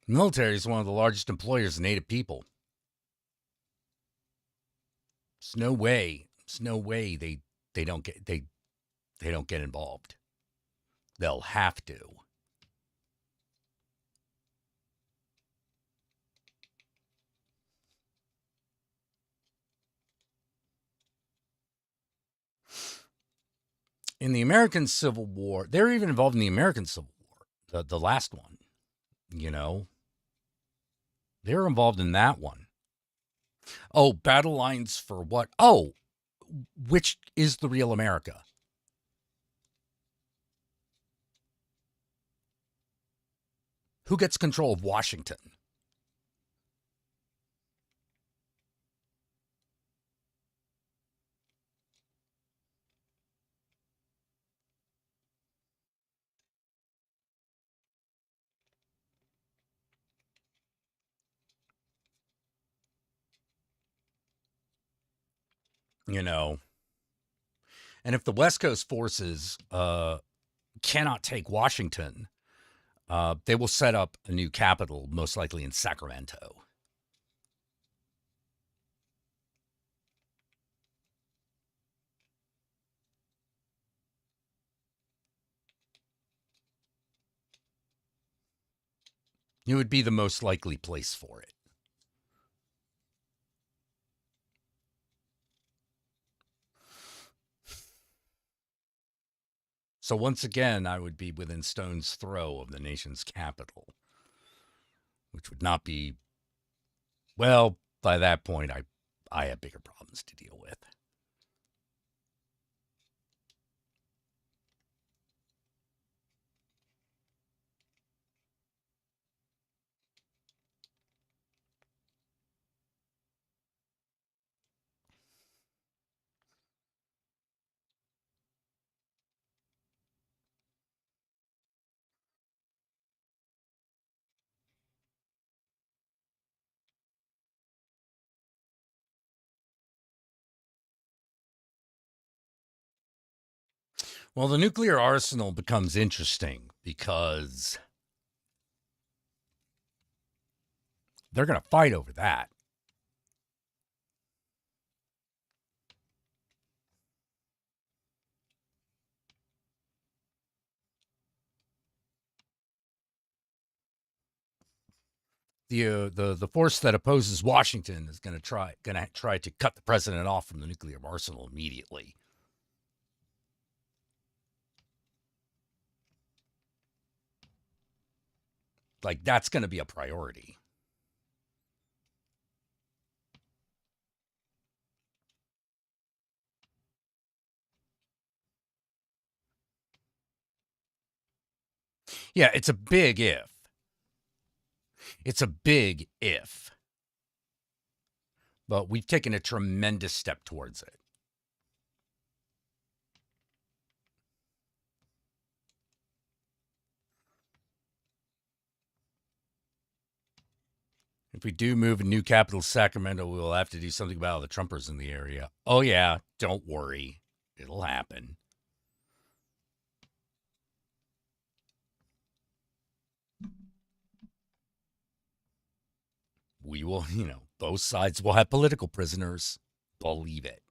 The military is one of the largest employers of Native people. There's no way. There's no way they don't get involved. They'll have to. In the American Civil War, they're even involved in the American Civil War, the last one. You know, they're involved in that one. Oh, battle lines for what? Oh, which is the real America? Who gets control of Washington? You know, and if the West Coast forces cannot take Washington, they will set up a new capital, most likely in Sacramento. It would be the most likely place for it. So once again, I would be within stone's throw of the nation's capital, which would not be, well, by that point, I have bigger problems to deal with. Well, the nuclear arsenal becomes interesting because they're going to fight over that. The force that opposes Washington is going to try to cut the president off from the nuclear arsenal immediately. Like, that's going to be a priority. Yeah, it's a big if. It's a big if. But we've taken a tremendous step towards it. If we do move a new capital to Sacramento, we will have to do something about all the Trumpers in the area. Oh, yeah, don't worry. It'll happen. We will, both sides will have political prisoners. Believe it.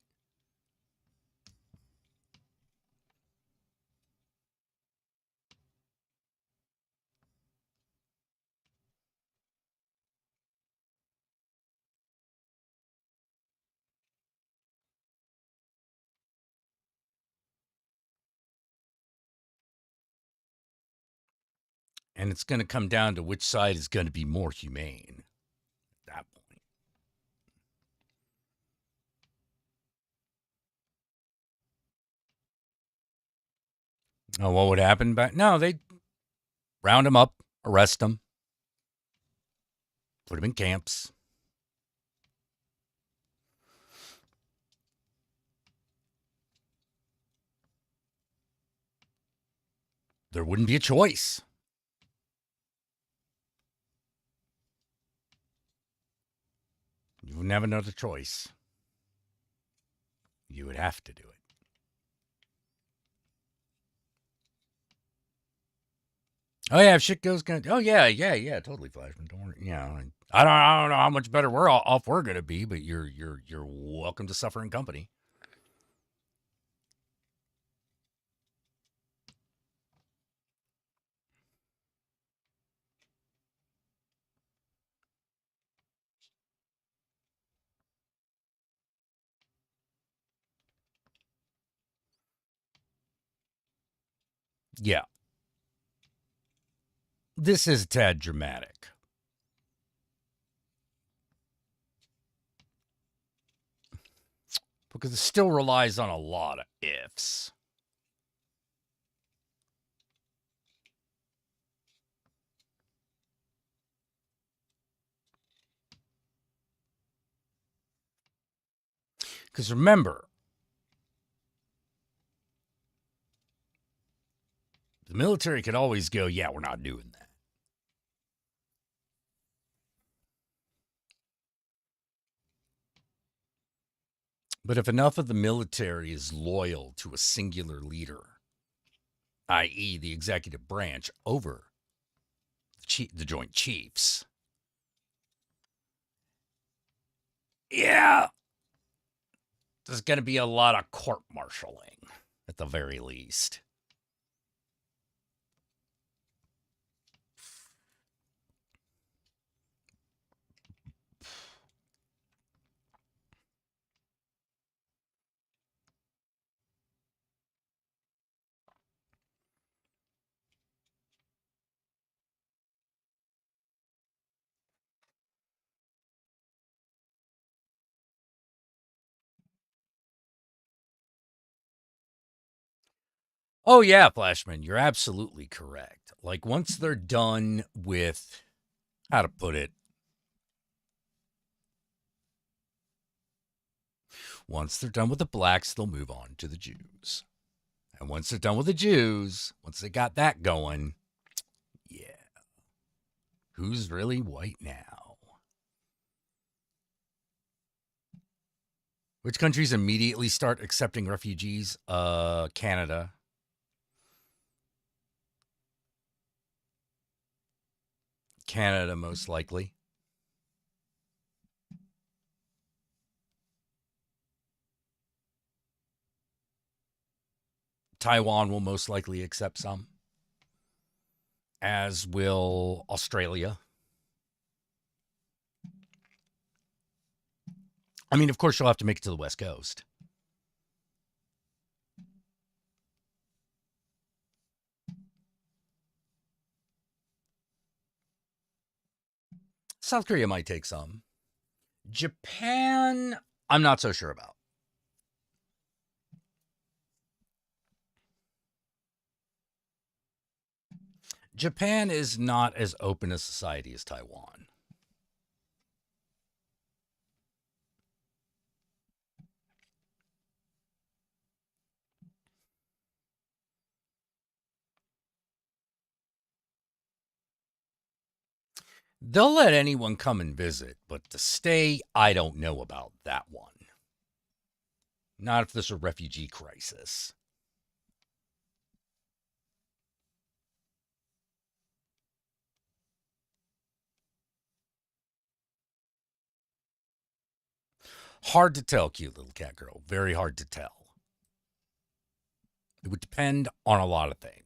And it's going to come down to which side is going to be more humane at that point. Oh, what would happen? No, they'd round them up, arrest them, put them in camps. There wouldn't be a choice. wouldn't have another choice. You would have to do it. Oh yeah, if shit goes good. Oh yeah, totally, Flashman. Don't worry. Yeah, I don't know how much better off we're gonna be, but you're welcome to suffer in company. Yeah, this is a tad dramatic because it still relies on a lot of ifs. Because remember, the military could always go, yeah, we're not doing that. But if enough of the military is loyal to a singular leader, i.e., the executive branch, over the Joint Chiefs, yeah, there's going to be a lot of court martialing at the very least. Oh, yeah, Flashman, you're absolutely correct. Like, once they're done with, how to put it, once they're done with the blacks, they'll move on to the Jews. And once they're done with the Jews, once they got that going, yeah, who's really white now? Which countries immediately start accepting refugees? Canada. Canada, most likely. Taiwan will most likely accept some, as will Australia. I mean, of course, you'll have to make it to the West Coast. South Korea might take some. Japan, I'm not so sure about. Japan is not as open a society as Taiwan. They'll let anyone come and visit, but to stay, I don't know about that one. Not if there's a refugee crisis. Hard to tell, cute little cat girl. Very hard to tell. It would depend on a lot of things.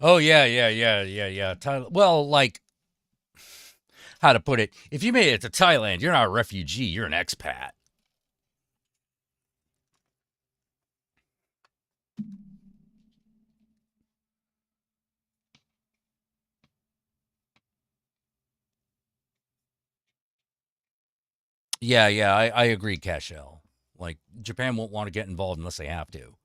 Oh, yeah. Well, like, how to put it, if you made it to Thailand, you're not a refugee, you're an expat. Yeah, I agree, Cashel. Like, Japan won't want to get involved unless they have to.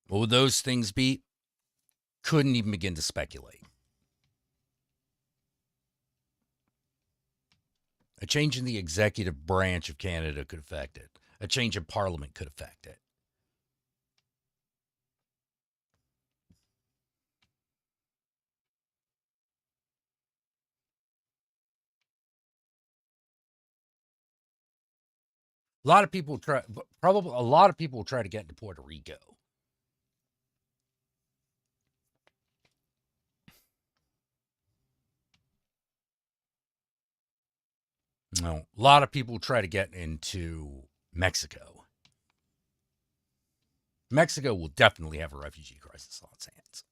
What would those things be? Couldn't even begin to speculate. A change in the executive branch of Canada could affect it. A change in parliament could affect it. A lot of people try, probably a lot of people try to get into Puerto Rico. No, a lot of people try to get into Mexico. Mexico will definitely have a refugee crisis on its hands.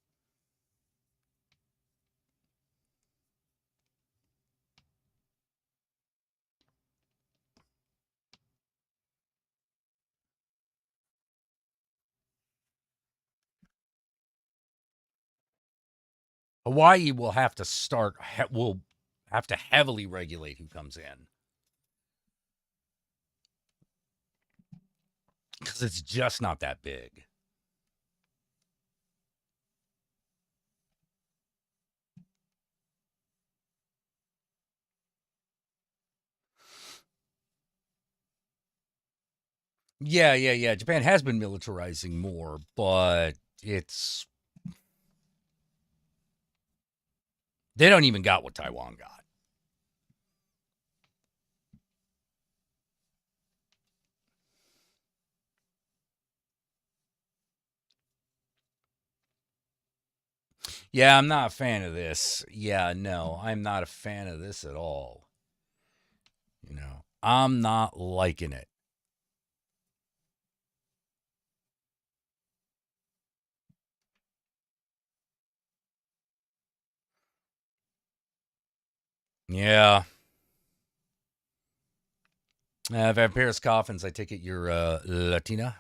Hawaii will have to will have to heavily regulate who comes in because it's just not that big. Yeah. Japan has been militarizing more, but it's they don't even got what Taiwan got. Yeah, I'm not a fan of this. Yeah, no, I'm not a fan of this at all. You know, I'm not liking it. Yeah. Vampires Coffins, I take it you're Latina?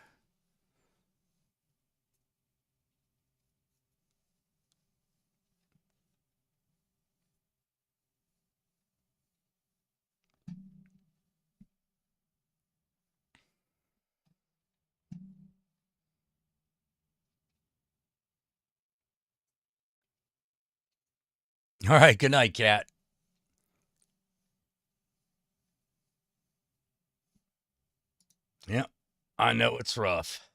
All right, good night, Cat. Yeah, I know it's rough.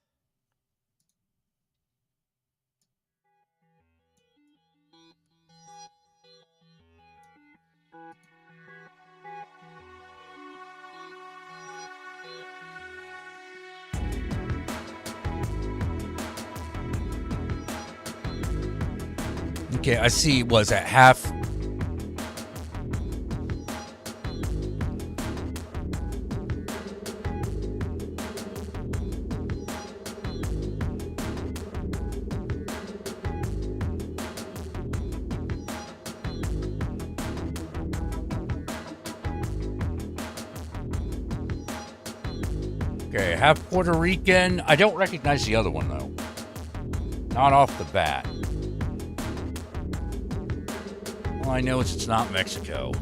Okay, I see. Was at half. Okay, half Puerto Rican. I don't recognize the other one though. Not off the bat. All I know is it's not Mexico.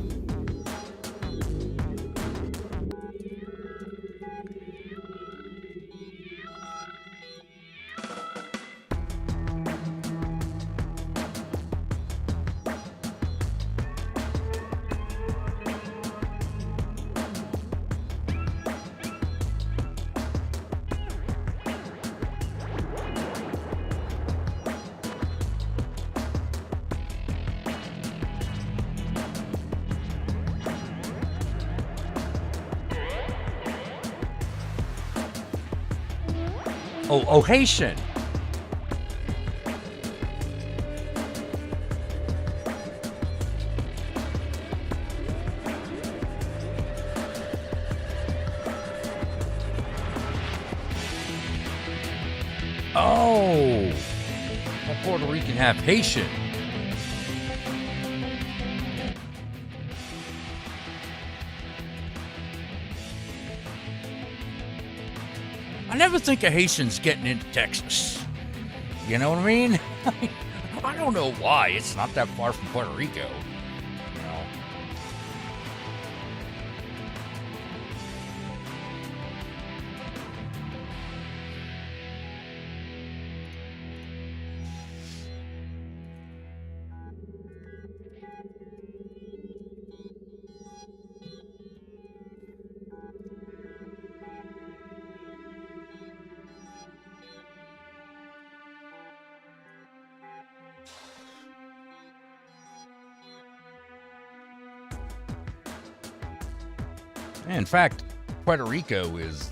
Oh, Haitian. Oh, a Puerto Rican, half Haitian. I never think of Haitians getting into Texas. You know what I mean? I don't know why. It's not that far from Puerto Rico. You know. In fact, Puerto Rico is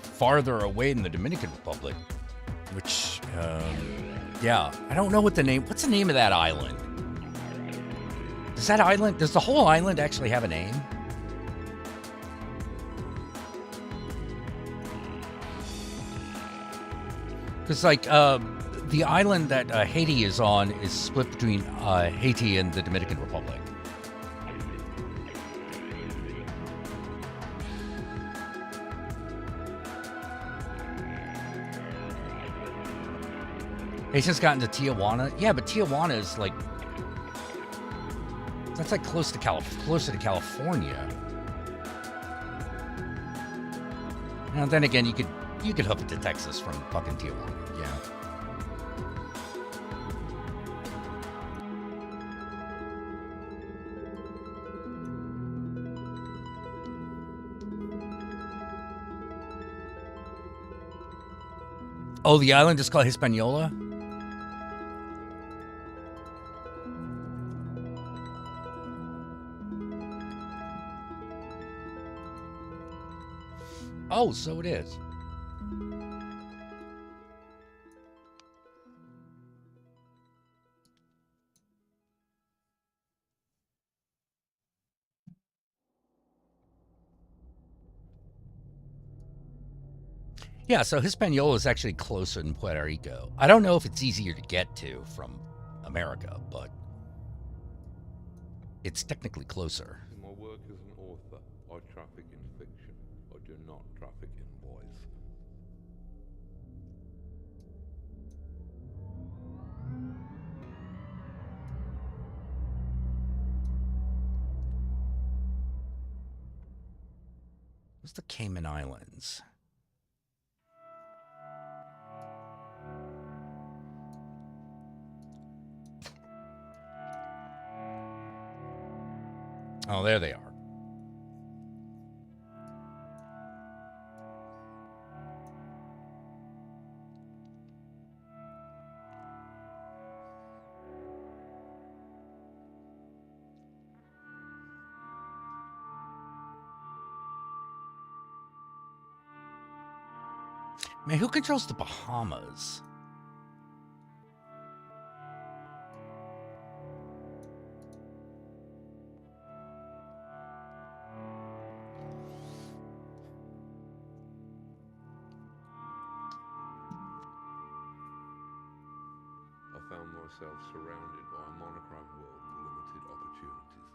farther away than the Dominican Republic, which, yeah, I don't know what's the name of that island? Does the whole island actually have a name? Because, like, the island that Haiti is on is split between Haiti and the Dominican Republic. Haitians got into Tijuana. Yeah, but Tijuana is like, that's like closer to California. Now then again, you could hook it to Texas from fucking Tijuana. Yeah. Oh, the island is called Hispaniola? Oh, so it is. Yeah, so Hispaniola is actually closer than Puerto Rico. I don't know if it's easier to get to from America, but it's technically closer. In my work as an author, I traffic in fiction. I do not traffic in voice. What's the Cayman Islands? Oh, there they are. Man, who controls the Bahamas? I found myself surrounded by a monochrome world with limited opportunities.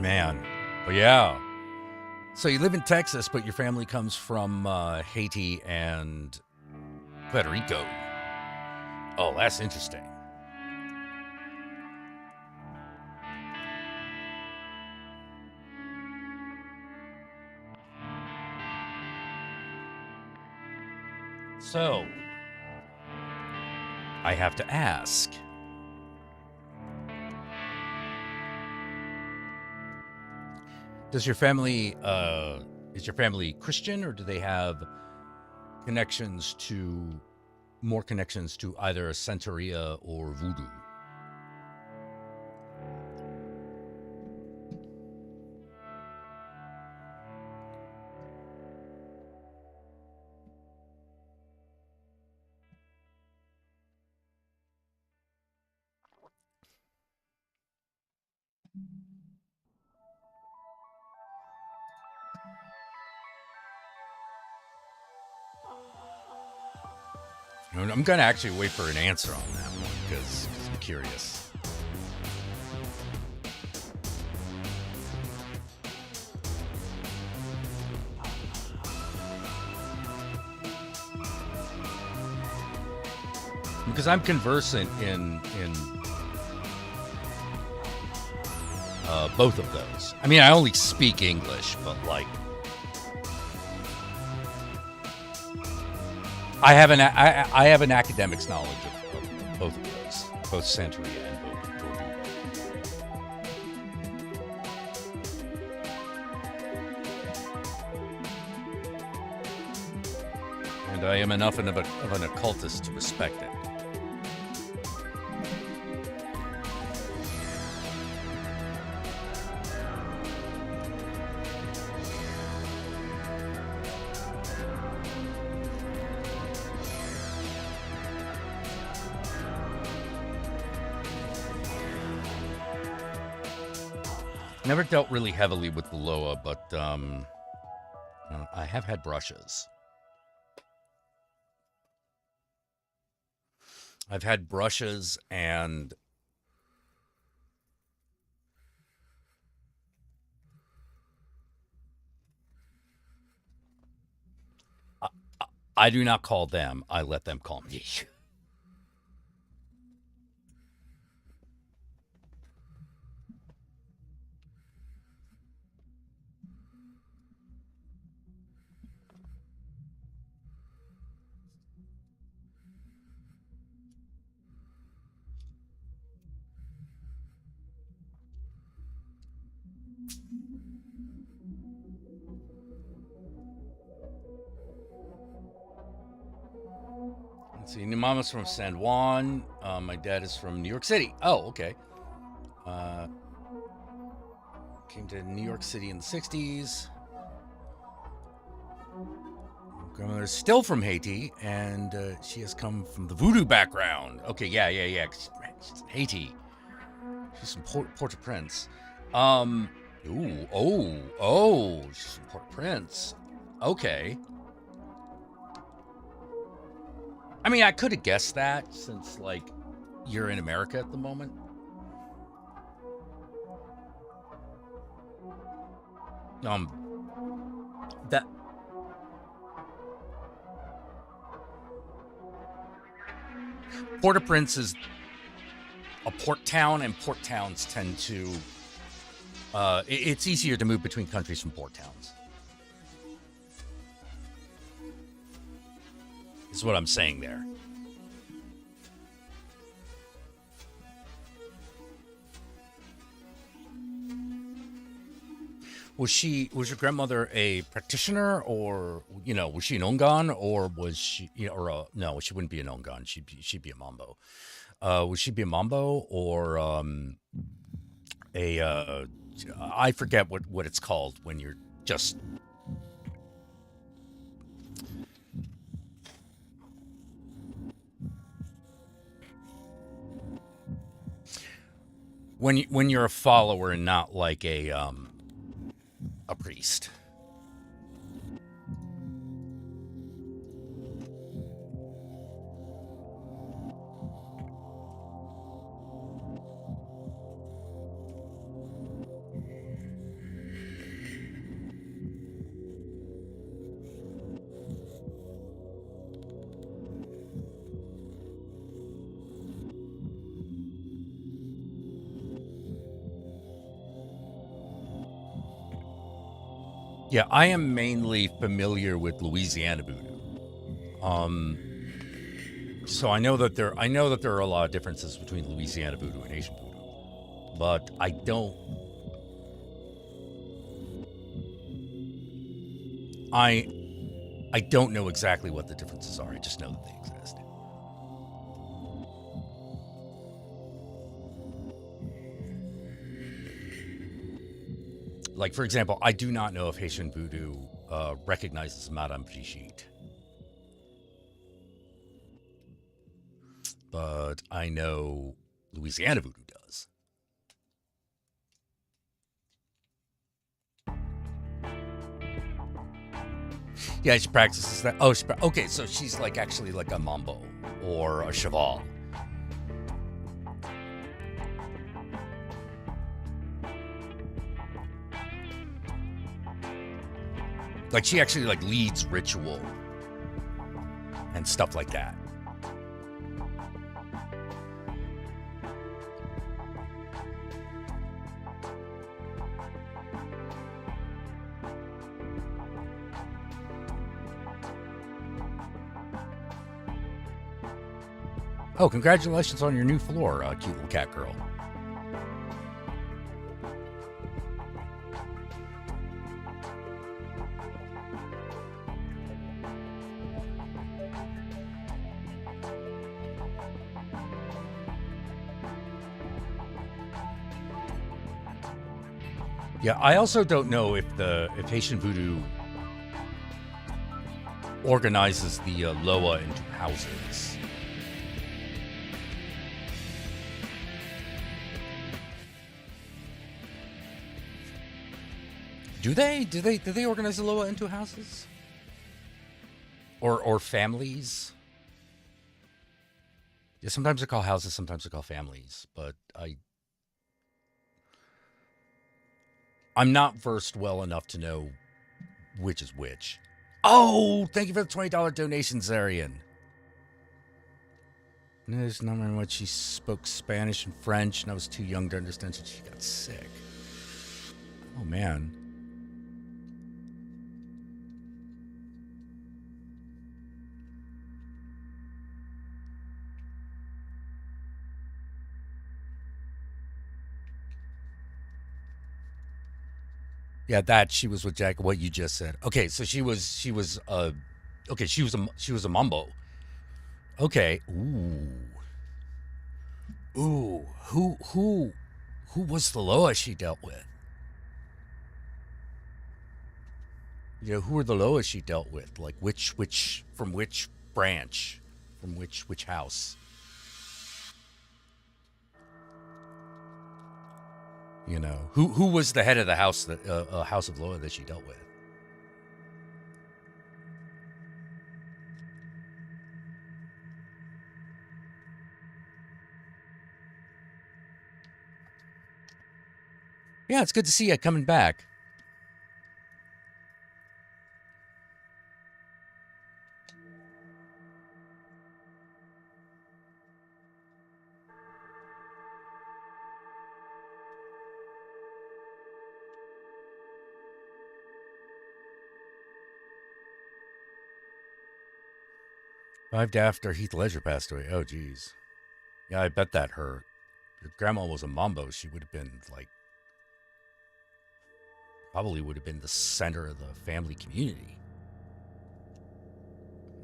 Man. But yeah. So you live in Texas, but your family comes from Haiti and Puerto Rico. Oh, that's interesting. So, I have to ask. Is your family Christian, or do they have more connections to either Santeria or Voodoo? I'm going to actually wait for an answer on that one because I'm curious. Because I'm conversant in both of those. I mean, I only speak English, but like, I have an academic's knowledge of both of those, both Santeria and Voodoo. And I am enough of an occultist to respect it. Never dealt really heavily with the Loa, but I have had brushes. I've had brushes, and I do not call them. I let them call me. Let's see. Mama's from San Juan. My dad is from New York City. Oh, okay. Came to New York City in the 60s. Grandmother's still from Haiti, and she has come from the voodoo background. Okay, yeah. She's in Haiti. She's from Port-au-Prince. She's from Port-au-Prince. Okay. I mean, I could have guessed that since, like, you're in America at the moment. That Port-au-Prince is a port town, and port towns tend to. It's easier to move between countries from port towns. Is what I'm saying there. Was your grandmother a practitioner, or was she an Ongan, or was she no, she wouldn't be an Ongan. She'd be a Mambo. Would she be a Mambo, or I forget what it's called when you're just when you're a follower and not like a priest. Yeah, I am mainly familiar with Louisiana voodoo. So I know that there are a lot of differences between Louisiana voodoo and Asian voodoo, but I don't know exactly what the differences are. I just know that they exist. Like, for example, I do not know if Haitian voodoo recognizes Madame Brigitte. But I know Louisiana voodoo does. Yeah, she practices that. Oh, okay, so she's like actually like a mambo or a cheval. Like she actually like leads ritual and stuff like that. Oh, congratulations on your new floor, cute little cat girl. Yeah, I also don't know if Haitian Voodoo organizes the Loa into houses. Do they organize the Loa into houses? Or families? Yeah, sometimes they call houses, sometimes they call families, but I'm not versed well enough to know which is which. Oh, thank you for the $20 donation, Zarian. There's not very much. She spoke Spanish and French, and I was too young to understand, so she got sick. Oh, man. Yeah, that she was with Jack. What you just said. Okay, so she was a mambo. Okay. Ooh. Who was the Loa she dealt with? You know, who were the Loas she dealt with? Like which from which branch, from which house? You know, who was the head of the house that House of Loa that she dealt with? Yeah, it's good to see you coming back. Arrived after Heath Ledger passed away. Oh, geez. Yeah, I bet that her grandma was a mambo. She would have been like, probably would have been the center of the family community.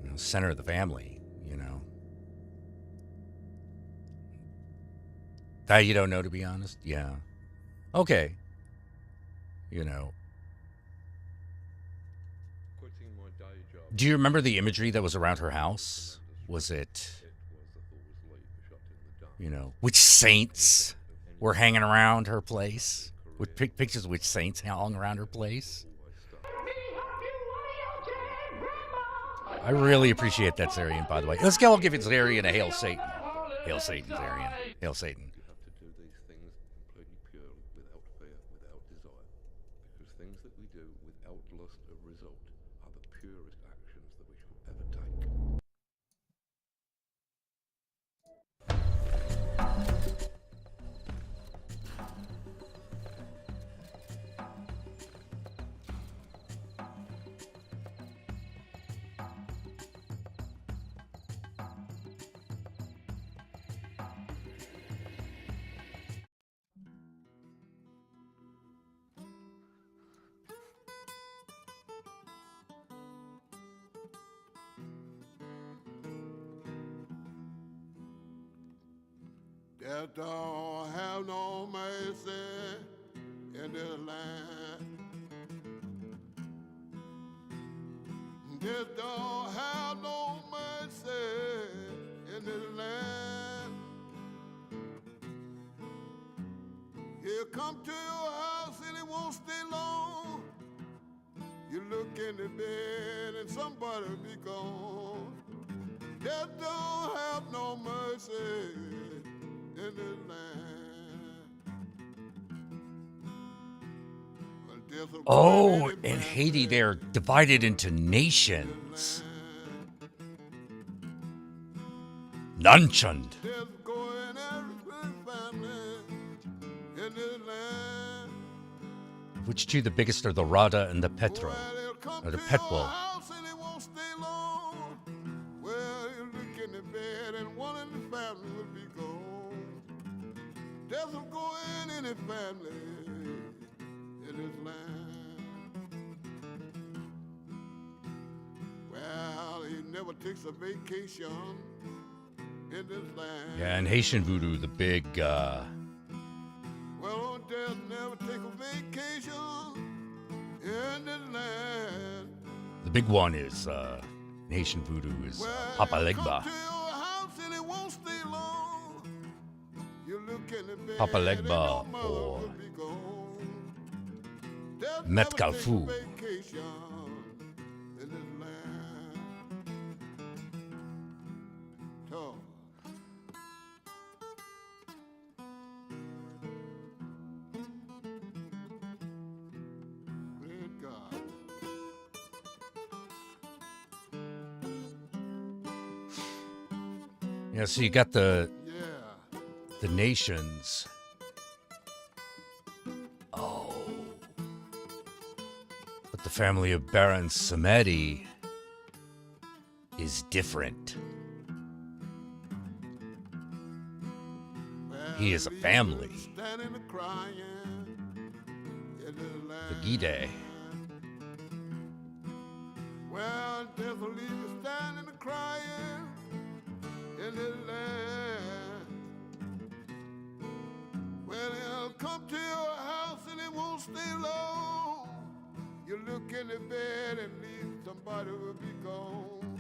You know, center of the family, you know. That you don't know, to be honest? Yeah. Okay. You know. Quitting my day job. Do you remember the imagery that was around her house? Was it, you know, which saints were hanging around her place? With pictures of which saints hung around her place? I really appreciate that, Zarian, by the way. Let's go. I'll give it Zarian a Hail Satan. Hail Satan, Zarian. Hail Satan. You have to do these things completely purely, without fear, without desire. Because things that we do without lust of result are the purest actions that we should ever take. Death don't have no mercy in this land. Death don't have no mercy in this land. He'll come to your house and he won't stay long. You look in the bed and somebody be gone. Death don't have no mercy in this land. Well, death will Oh, come in Haiti, they're divided into nations. Nunchund. Death go in every family in this land. Which two, the biggest, are the Rada and the Petro? Well, they'll come Or the to Petwo? your house and they won't stay long. Well, you look in the bed and one in the family will be gone. Death will go in any family in this land. Well, he never takes a vacation in this land. Yeah, and Haitian Voodoo, the big, Well, on they'll never take a vacation in this land. The big one is Nation Voodoo is Papa Legba. Papa Legba or Met Kalfu. Yeah, so you got the nations. Oh. But the family of Baron Samedi is different. He is a family. The Gide. Well, there's a leader standing and crying in the land. Well, he'll come to your house and it won't stay long. You look in the bed and leave, somebody will be gone.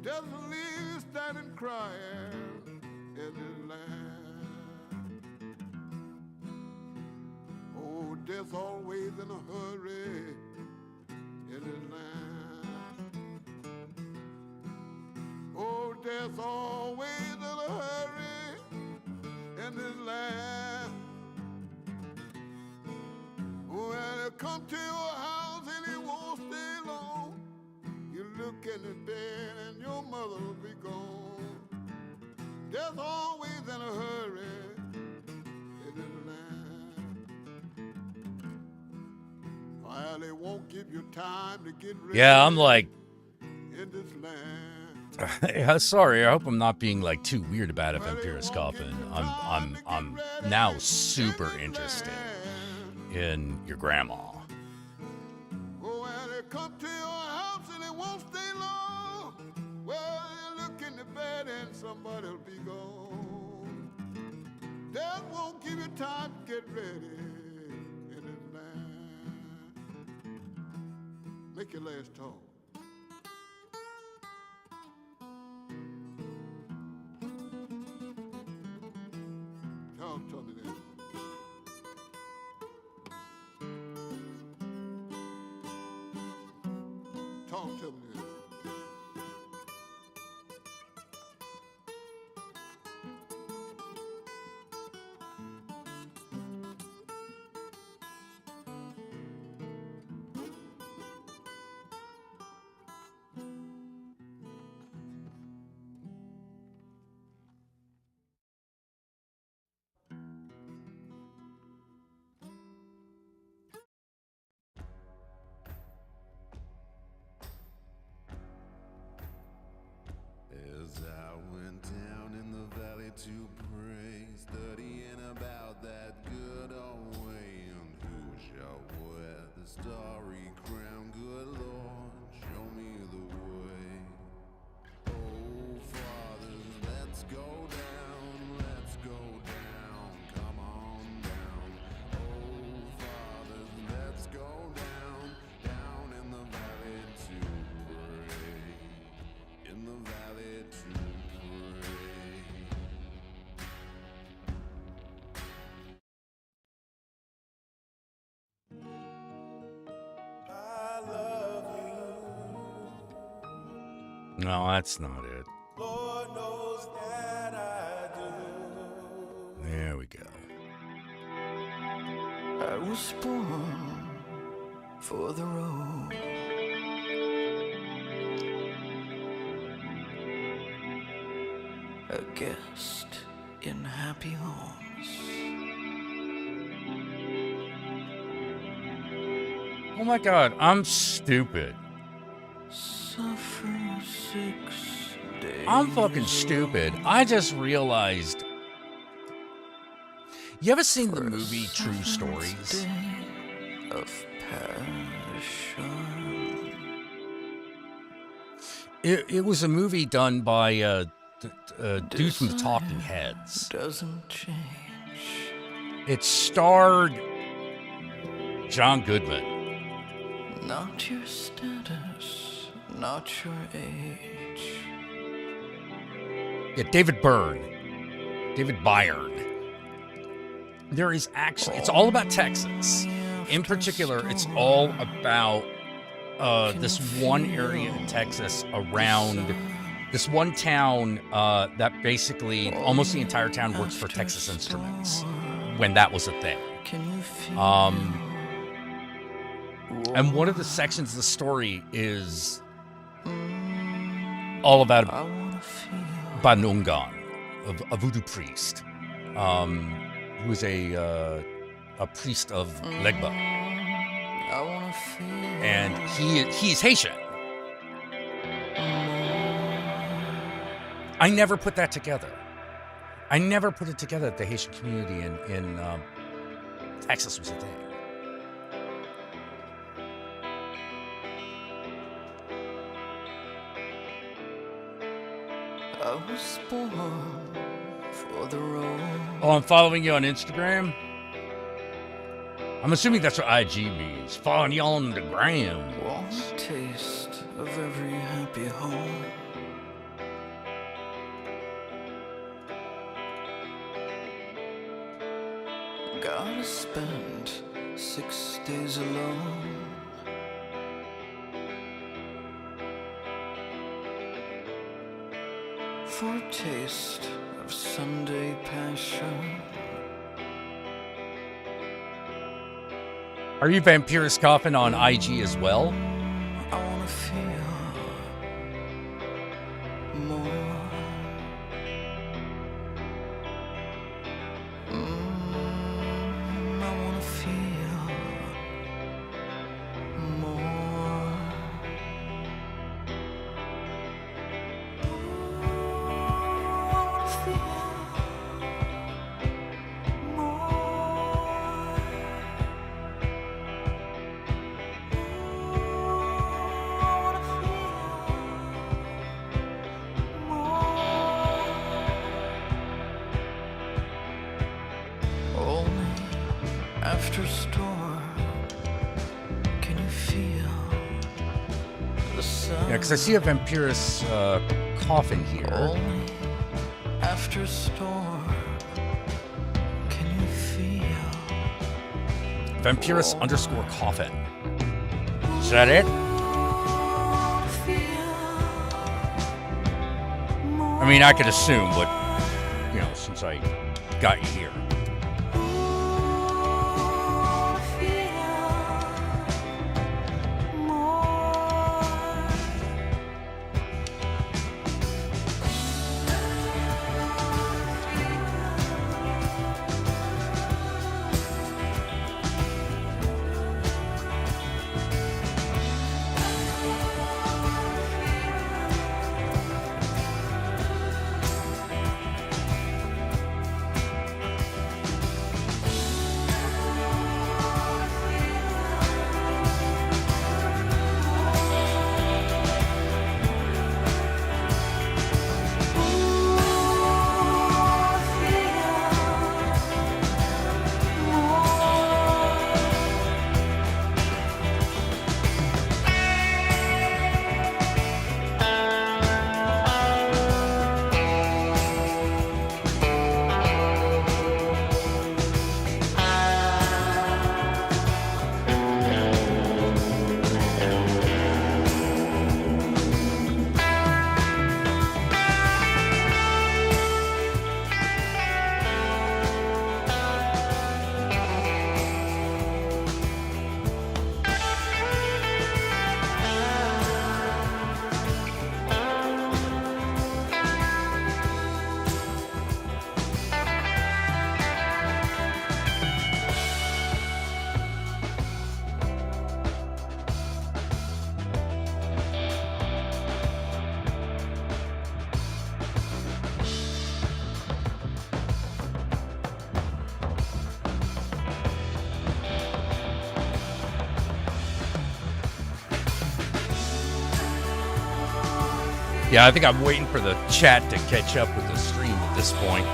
There's a leader standing crying in the land. Oh, there's always in a hurry in the land. Oh, there's always in a hurry in this land. Well, he'll come to your house and he won't stay long. You look in the bed and your mother will be gone. There's always in a hurry in this land. Well, they won't give you time to get ready. Yeah, I'm like, in this land. sorry, I hope I'm not being like too weird about FM Periscopping. I'm now super interested in your grandma. Oh, well, they come to your house and it won't stay long. Well, you look in the bed and somebody'll be gone. That won't give you time to get ready in this land. Make your last talk. Talk to me then. Talk to me then. As I went down in the valley to pray, studying about that good old way, and who shall wear the starry crown? Good Lord, show me the way. Oh, fathers, let's go down, come on down. Oh, fathers, let's go down in the valley to pray. In the valley to pray. I love you. No, that's not it. Lord knows that I do. There we go. I was born for the road. A guest in happy homes. Oh my God, I'm stupid. Suffer 6 days. I'm fucking stupid. I just realized. You ever seen the for a movie True 7th Stories? day of passion. It was a movie done by dude from the Talking Heads. Doesn't change. It starred John Goodman. Not your status, not your age. Yeah, David Byrne. David Byrne. There is actually, it's all about Texas. In particular, it's all about this one area in Texas around this one town that basically almost the entire town works for Texas Instruments when that was a thing. And one of the sections of the story is all about Banungan, a voodoo priest, who is a priest of Legba, and he's Haitian. I never put that together. I never put it together that the Haitian community in Texas was a thing. I was born for the road. Oh, I'm following you on Instagram? I'm assuming that's what IG means. Following you on the gram. Want a taste of every happy home. Gotta spend 6 days alone. For a taste of Sunday passion. Are you Vampirus Coffin on IG as well? I wanna feel more. I wanna feel more. I wanna feel more. Only after storm can you feel the sun. Yeah, because I see a Vampirus Coffin here. Only after storm can you feel. Vampirus _ Coffin. Is that it? I mean, I could assume, but, you know, since I got you here. Yeah, I think I'm waiting for the chat to catch up with the stream at this point.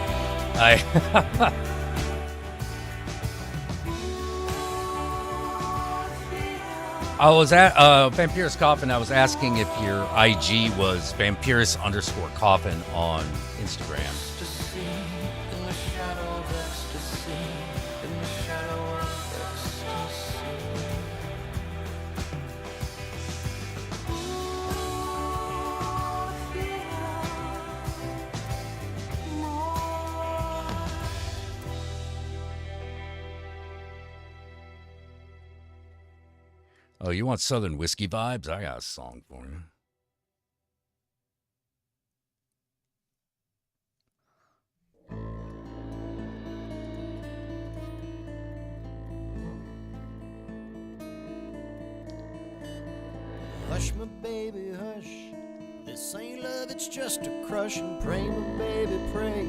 I was at Vampirus Coffin. I was asking if your IG was Vampirus_Coffin on Instagram. Ecstasy, in the shadow of ecstasy, in the shadow of ecstasy. Oh, you want Southern whiskey vibes? I got a song for you. Hush, my baby, hush. This ain't love, it's just a crush. And pray, my baby, pray.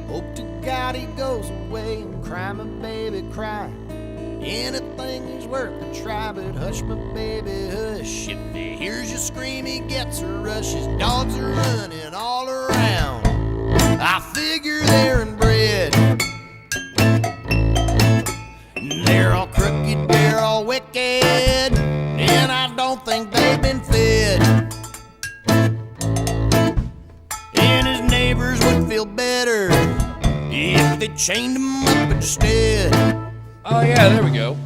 Hope to God he goes away. And cry, my baby, cry. Anything is worth a try, but hush, my baby, hush. If he hears you scream, he gets a rush. His dogs are running all around. I figure they're inbred. They're all crooked, they're all wicked, and I don't think they've been fed. And his neighbors would feel better if they chained him up instead. Oh, yeah, there we go.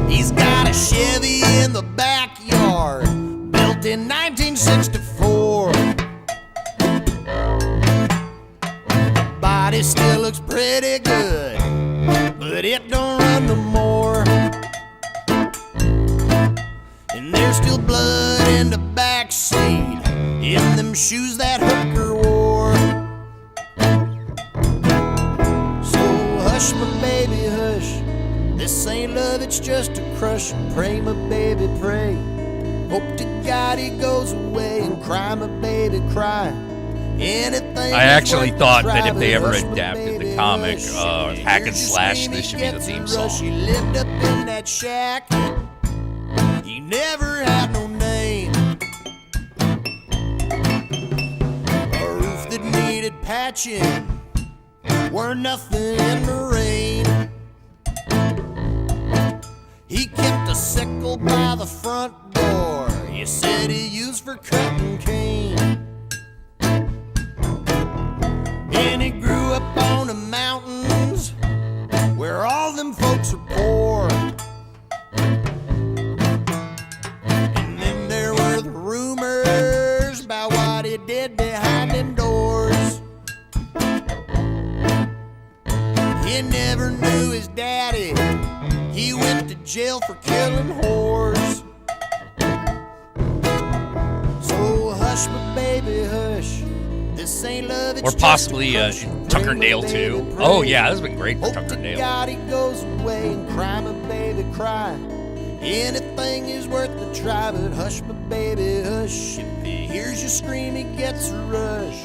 He's got a Chevy in the backyard, built in 1964. Body still looks pretty good, but it don't run no more. And there's still blood in the backseat, in them shoes that hooker wore. So hush, my baby, hush. This ain't love, it's just a crush. Pray, my baby, pray. Hope to God he goes away. And cry, my baby, cry. Anything I actually is worth thought a that try, if they but ever hush, my adapted the baby, comic, hush. If Hack you and hear Slash, scream, this he should be the gets a theme rush. song. He lived up in that shack. He never had no name. A roof that needed patching, were nothing in the rain. He kept a sickle by the front door. You said he used for cutting cane. And he grew up on the mountains where all them folks are poor. And then there were the rumors about what he did behind them doors. He never knew his daddy. He went to jail for killing whores. So hush, my baby, hush. This ain't love, it's Or possibly just a crush. Tucker Pray, my Dale baby, too. pray. Oh, yeah, that's been great for Hope Tucker to Dale. God he goes away. And cry, my baby, cry. Anything is worth a try, but hush, my baby, hush. If he hears you scream, he gets a rush.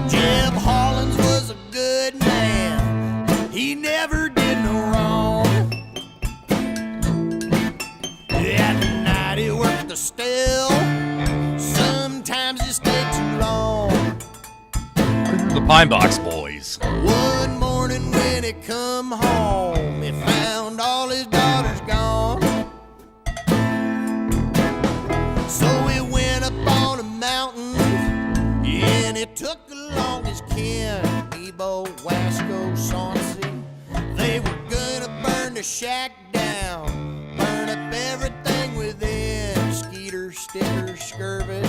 Jeb Hollins was a good man. He never did no wrong. At night he worked the still. Sometimes he stayed too long. The Pine Box Boys. One morning when he come home, he found all his daughters gone. So he went up on a mountain, and he took along his kin, Nebo, Wasco, Sauncey. They were gonna burn the shack down, burn up everything within, Skeeter, Sticker, Skirvis.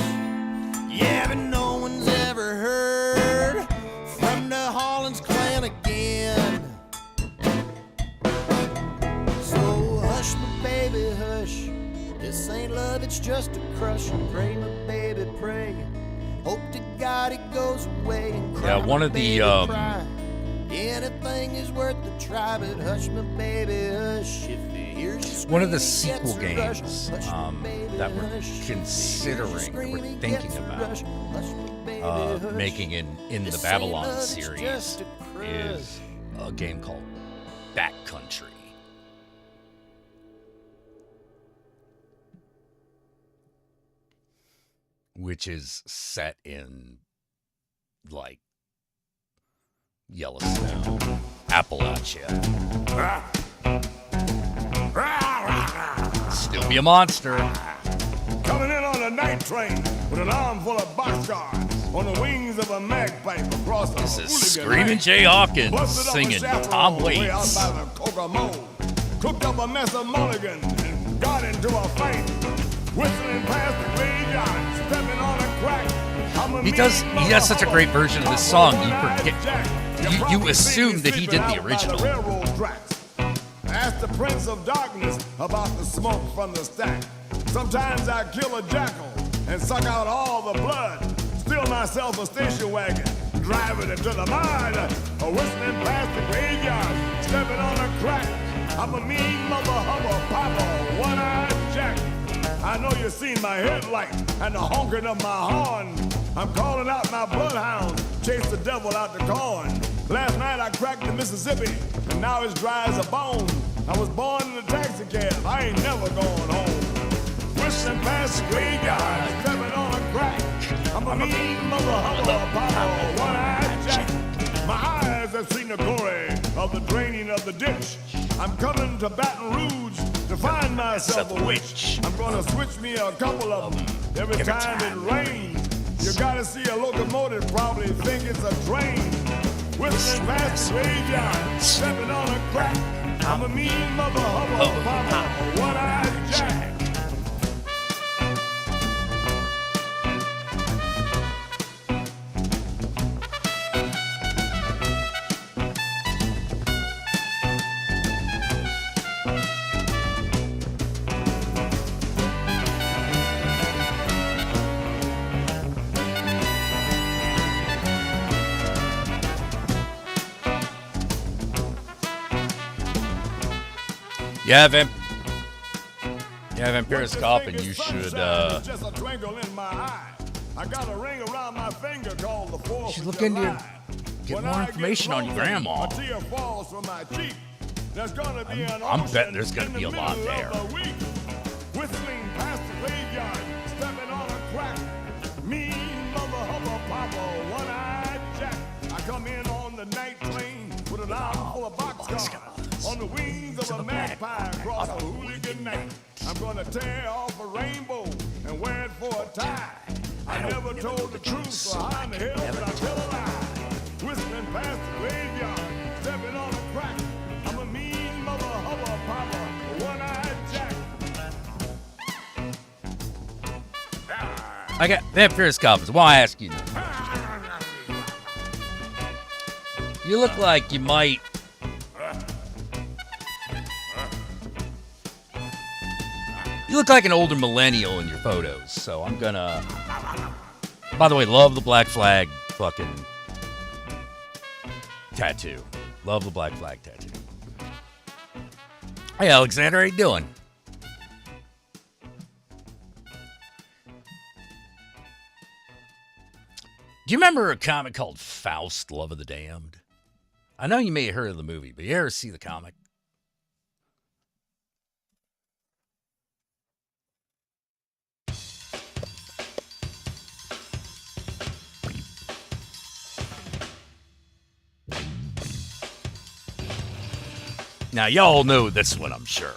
Yeah, but no one's ever heard from the Hollins clan again. So hush, my baby, hush. This ain't love, it's just a crush. And pray, my baby, pray. Hope to God it goes away and cry. Yeah, one my of the, baby, cry. Anything is worth the try, but hush my baby, hush. If he hears you One of the scream, he sequel gets a rush. games Hush, my baby, that we're hush. If he hears you considering, scream, we're he thinking gets a about rush. Hush, my baby, hush. making in the This ain't Babylon love, it's series just a crush. is a game called Backcountry. Which is set in, like, Yellowstone, Appalachia. Still be a monster. Coming in on a night train with an arm full of boxcars on the wings of a magpie across the This is hooligan Screaming night. Jay Hawkins Busted up a singing chaperone Tom way out Waits. by the Kokomo. Cooked up a mess of mulligans and got into a fight. Whistling past the graveyard, stepping on a crack. He has such a great version of this song. You forget, you assume that he did the original. Ask the Prince of Darkness about the smoke from the stack. Sometimes I kill a jackal and suck out all the blood. Steal myself a station wagon, driving it to the mine. Whistling past the graveyard, stepping on a crack. I'm a mean mother hubba papa, one-eyed Jack. I know you've seen my headlight and the honking of my horn. I'm calling out my bloodhounds, chase the devil out the corn. Last night I cracked the Mississippi, and now it's dry as a bone. I was born in a taxi cab, I ain't never going home. Whistling past the graveyard, stepping on a crack. I'm a mean mother hubba papa, one-eyed Jack. My eyes have seen the glory of the draining of the ditch. I'm coming to Baton Rouge to find myself a witch. I'm gonna switch me a couple of them every time it rains. You gotta see a locomotive, probably think it's a train. Whistling past the graveyard, stepping on a crack. I'm a mean mother hubba papa, one-eyed Jack. Yeah, Vampiriscope, and you should look into get more information on your grandma. I'm betting there's gonna be a lot there. Whistling past the graveyard, stepping on a crack. Mean mother hubba papa, one-eyed Jack. I come in on the night train with an arm full of boxcars. On the wings of a magpie across a hooligan night. I'm gonna tear off a rainbow and wear it for a tie. I never told the truth, so how in the hell did I tell a lie? Whistling past the graveyard, stepping on a crack. I'm a mean mother hubba papa, one-eyed Jack. I got Vampiriscope. Why I ask you? You look like you might. You look like an older millennial in your photos, so I'm gonna... By the way, love the Black Flag fucking tattoo. Love the Black Flag tattoo. Hey, Alexander, how you doing? Do you remember a comic called Faust, Love of the Damned? I know you may have heard of the movie, but you ever see the comic? Now, y'all know this one, I'm sure.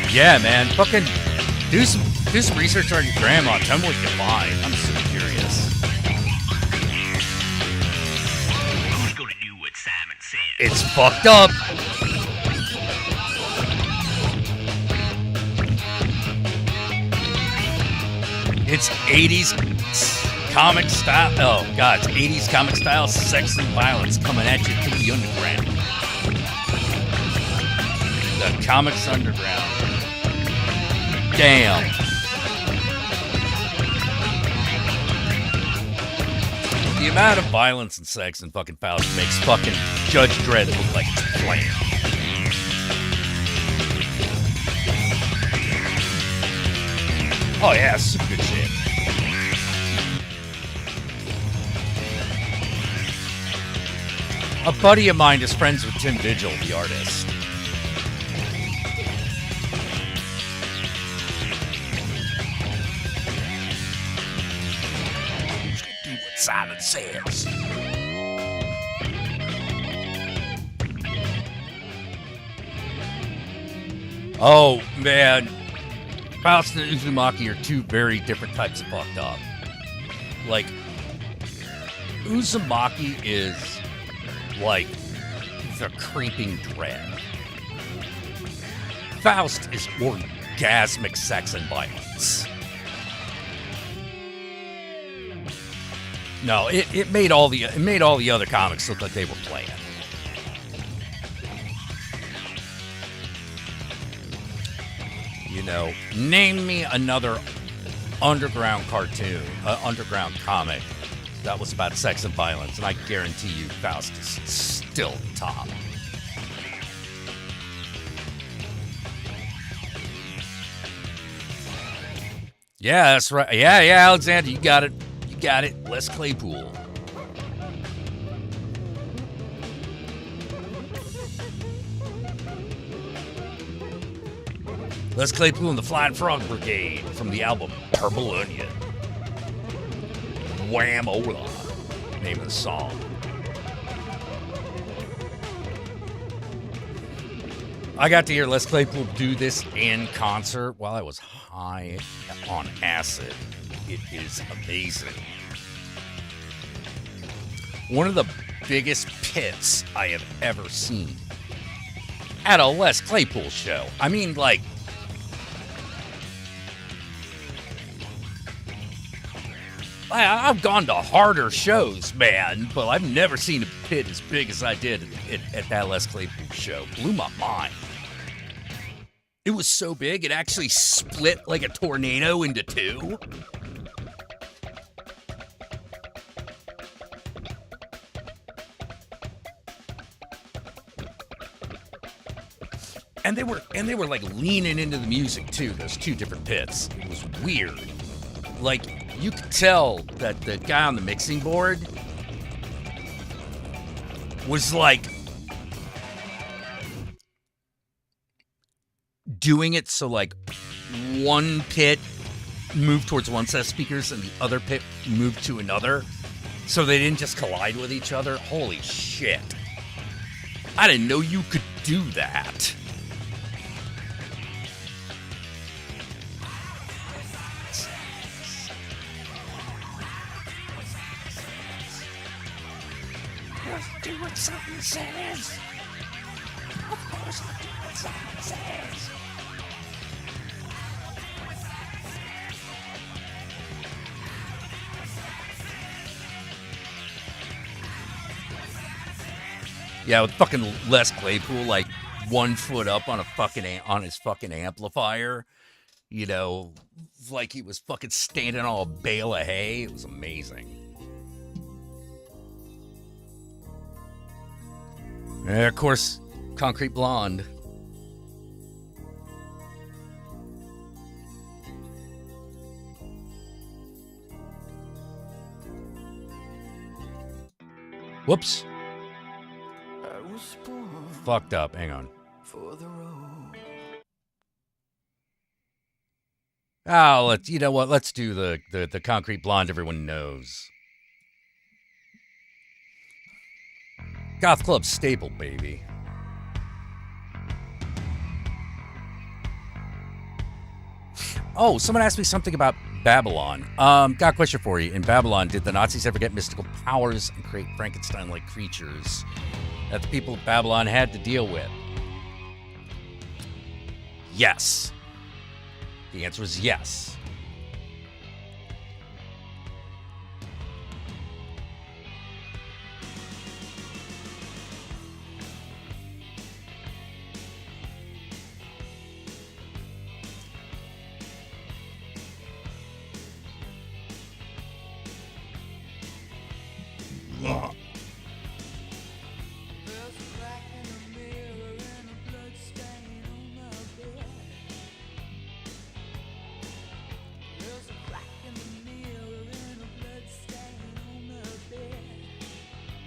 Yeah, man. Fucking do some research on your grandma. Tell me what you find. I'm so curious. It's fucked up. It's 80s comic style. Oh, God. It's 80s comic style sex and violence coming at you through the underground. The comics underground. Damn. The amount of violence and sex in fucking Faust makes fucking Judge Dredd look like it's planned. Oh yeah, some good shit. A buddy of mine is friends with Tim Vigil, the artist. Who's gonna do what Simon says? Oh man. Faust and Uzumaki are two very different types of fucked up. Like, Uzumaki is like the creeping dread. Faust is orgasmic sex and violence. No, it made all the other comics look like they were playing. You know, name me another underground cartoon, underground comic that was about sex and violence, and I guarantee you Faust is still top. Yeah, that's right. Yeah, Alexander, you got it. You got it. Les Claypool. Les Claypool and the Flying Frog Brigade from the album Purple Onion. Wham-ola, name of the song. I got to hear Les Claypool do this in concert while I was high on acid. It is amazing. One of the biggest pits I have ever seen at a Les Claypool show. I mean, like, I've gone to harder shows, man, but I've never seen a pit as big as I did at that Les Claypool show. Blew my mind. It was so big, it actually split like a tornado into two. And they were like leaning into the music too, those two different pits. It was weird. Like, you could tell that the guy on the mixing board was like doing it so like one pit moved towards one set of speakers and the other pit moved to another, so they didn't just collide with each other. Holy shit. I didn't know you could do that. Do what something says. Of course I'll do what something says. Yeah, with fucking Les Claypool, like 1 foot up on on his fucking amplifier, you know, like he was fucking standing on a bale of hay. It was amazing. And of course, Concrete Blonde. Whoops. Fucked up. Hang on. Oh, you know what? Let's do the Concrete Blonde everyone knows. Goth Club staple, baby. Oh, someone asked me something about Babylon. Got a question for you. In Babylon, did the Nazis ever get mystical powers and create Frankenstein-like creatures? that the people of Babylon had to deal with? Yes. The answer is yes.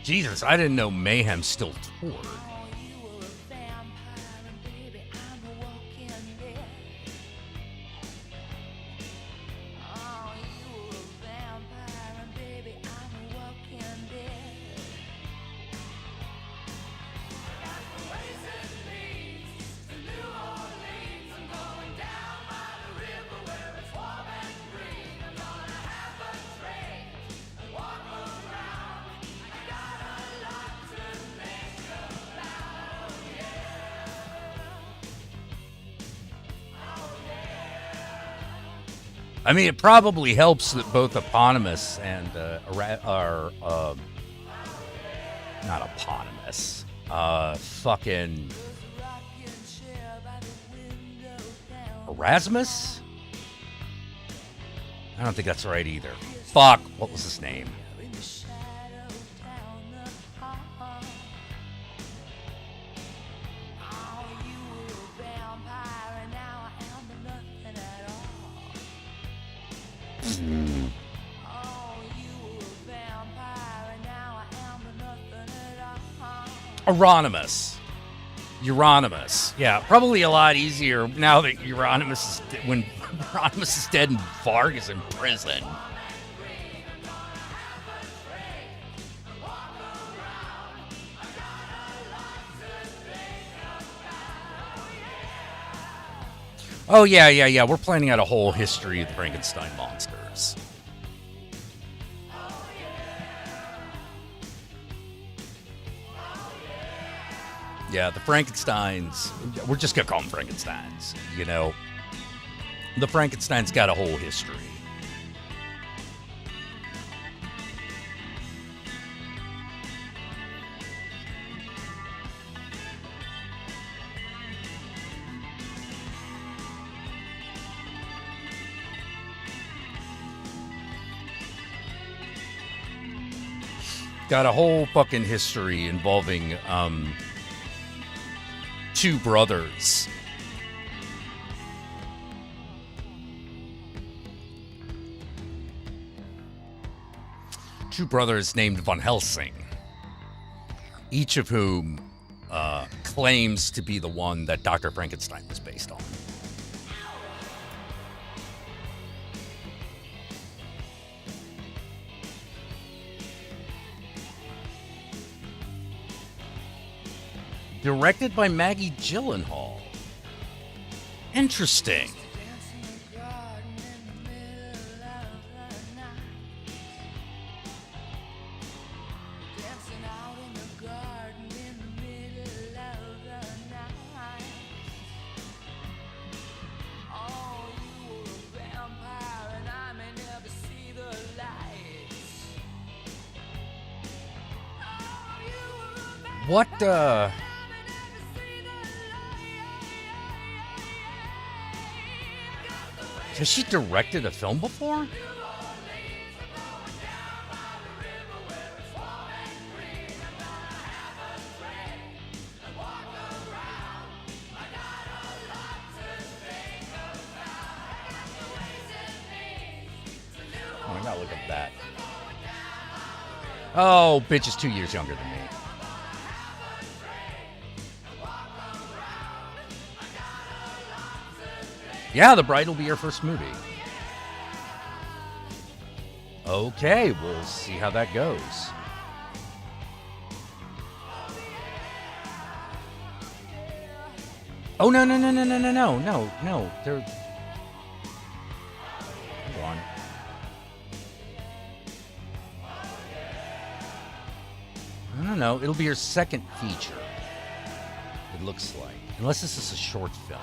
Jesus, I didn't know Mayhem still toured. I mean, it probably helps that both Eponymous and are not eponymous. Fucking Erasmus? I don't think that's right either. Fuck, what was his name? Euronymous. Yeah, probably a lot easier now that Euronymous is when Euronymous is dead and Varg is in prison. Oh, yeah. We're planning out a whole history of the Frankenstein monsters. Yeah, the Frankensteins, we're just going to call them Frankensteins, you know. The Frankenstein's got a whole history. Got a whole fucking history involving two brothers. Two brothers named Von Helsing, each of whom claims to be the one that Dr. Frankenstein was based on. Directed by Maggie Gyllenhaal. Interesting. What, has she directed a film before? Oh, I gotta look up that. Oh, bitch is 2 years younger than me. Yeah, The Bride will be your first movie. Okay, we'll see how that goes. Oh, no. They're... Hold on. don't know. It'll be her second feature. It looks like, unless this is a short film.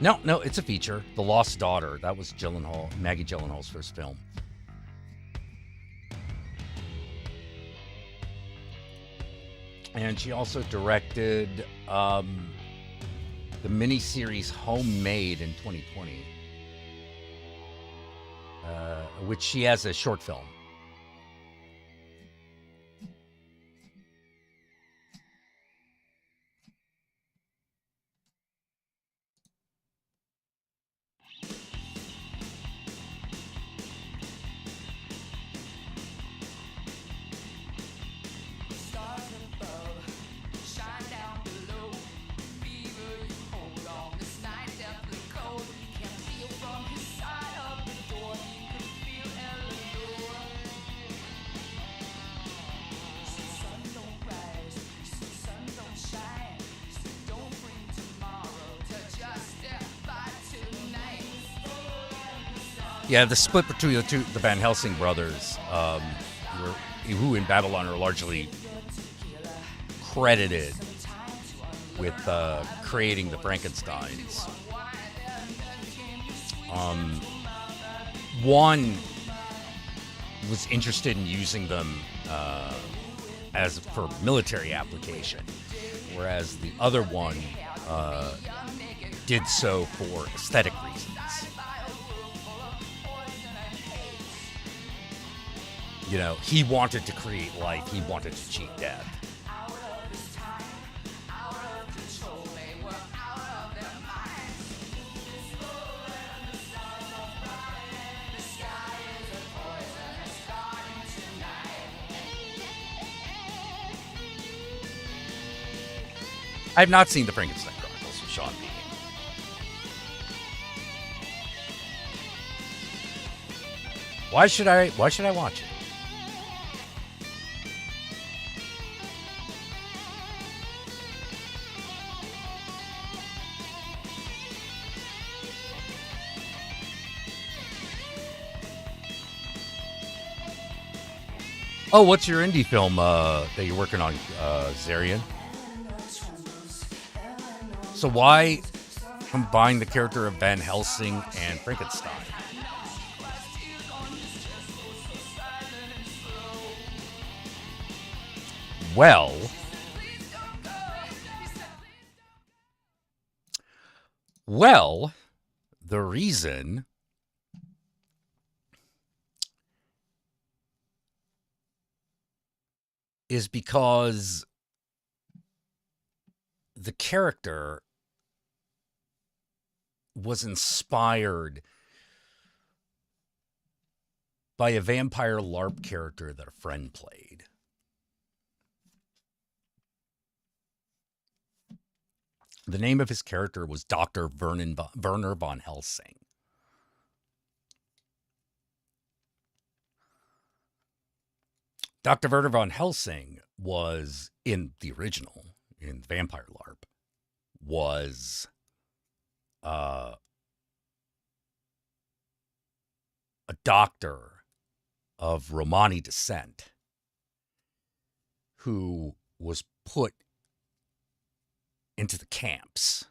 No, it's a feature. The Lost Daughter. That was Maggie Gyllenhaal's first film. And she also directed the miniseries Homemade in 2020, which she has a short film. Yeah, the split between the Van Helsing brothers, who in Babylon are largely credited with creating the Frankensteins. One was interested in using them as for military application, whereas the other one did so for aesthetic reasons. You know, he wanted to create life. He wanted to cheat death. I have not seen the Frankenstein Chronicles with Sean Bean. Why should I watch it? Oh, what's your indie film that you're working on, Zarian? So why combine the character of Van Helsing and Frankenstein? Well, the reason is because the character was inspired by a vampire LARP character that a friend played. The name of his character was Dr. Werner von Helsing. Dr. Werner von Helsing was, in the original, in Vampire LARP, was a doctor of Romani descent who was put into the camps.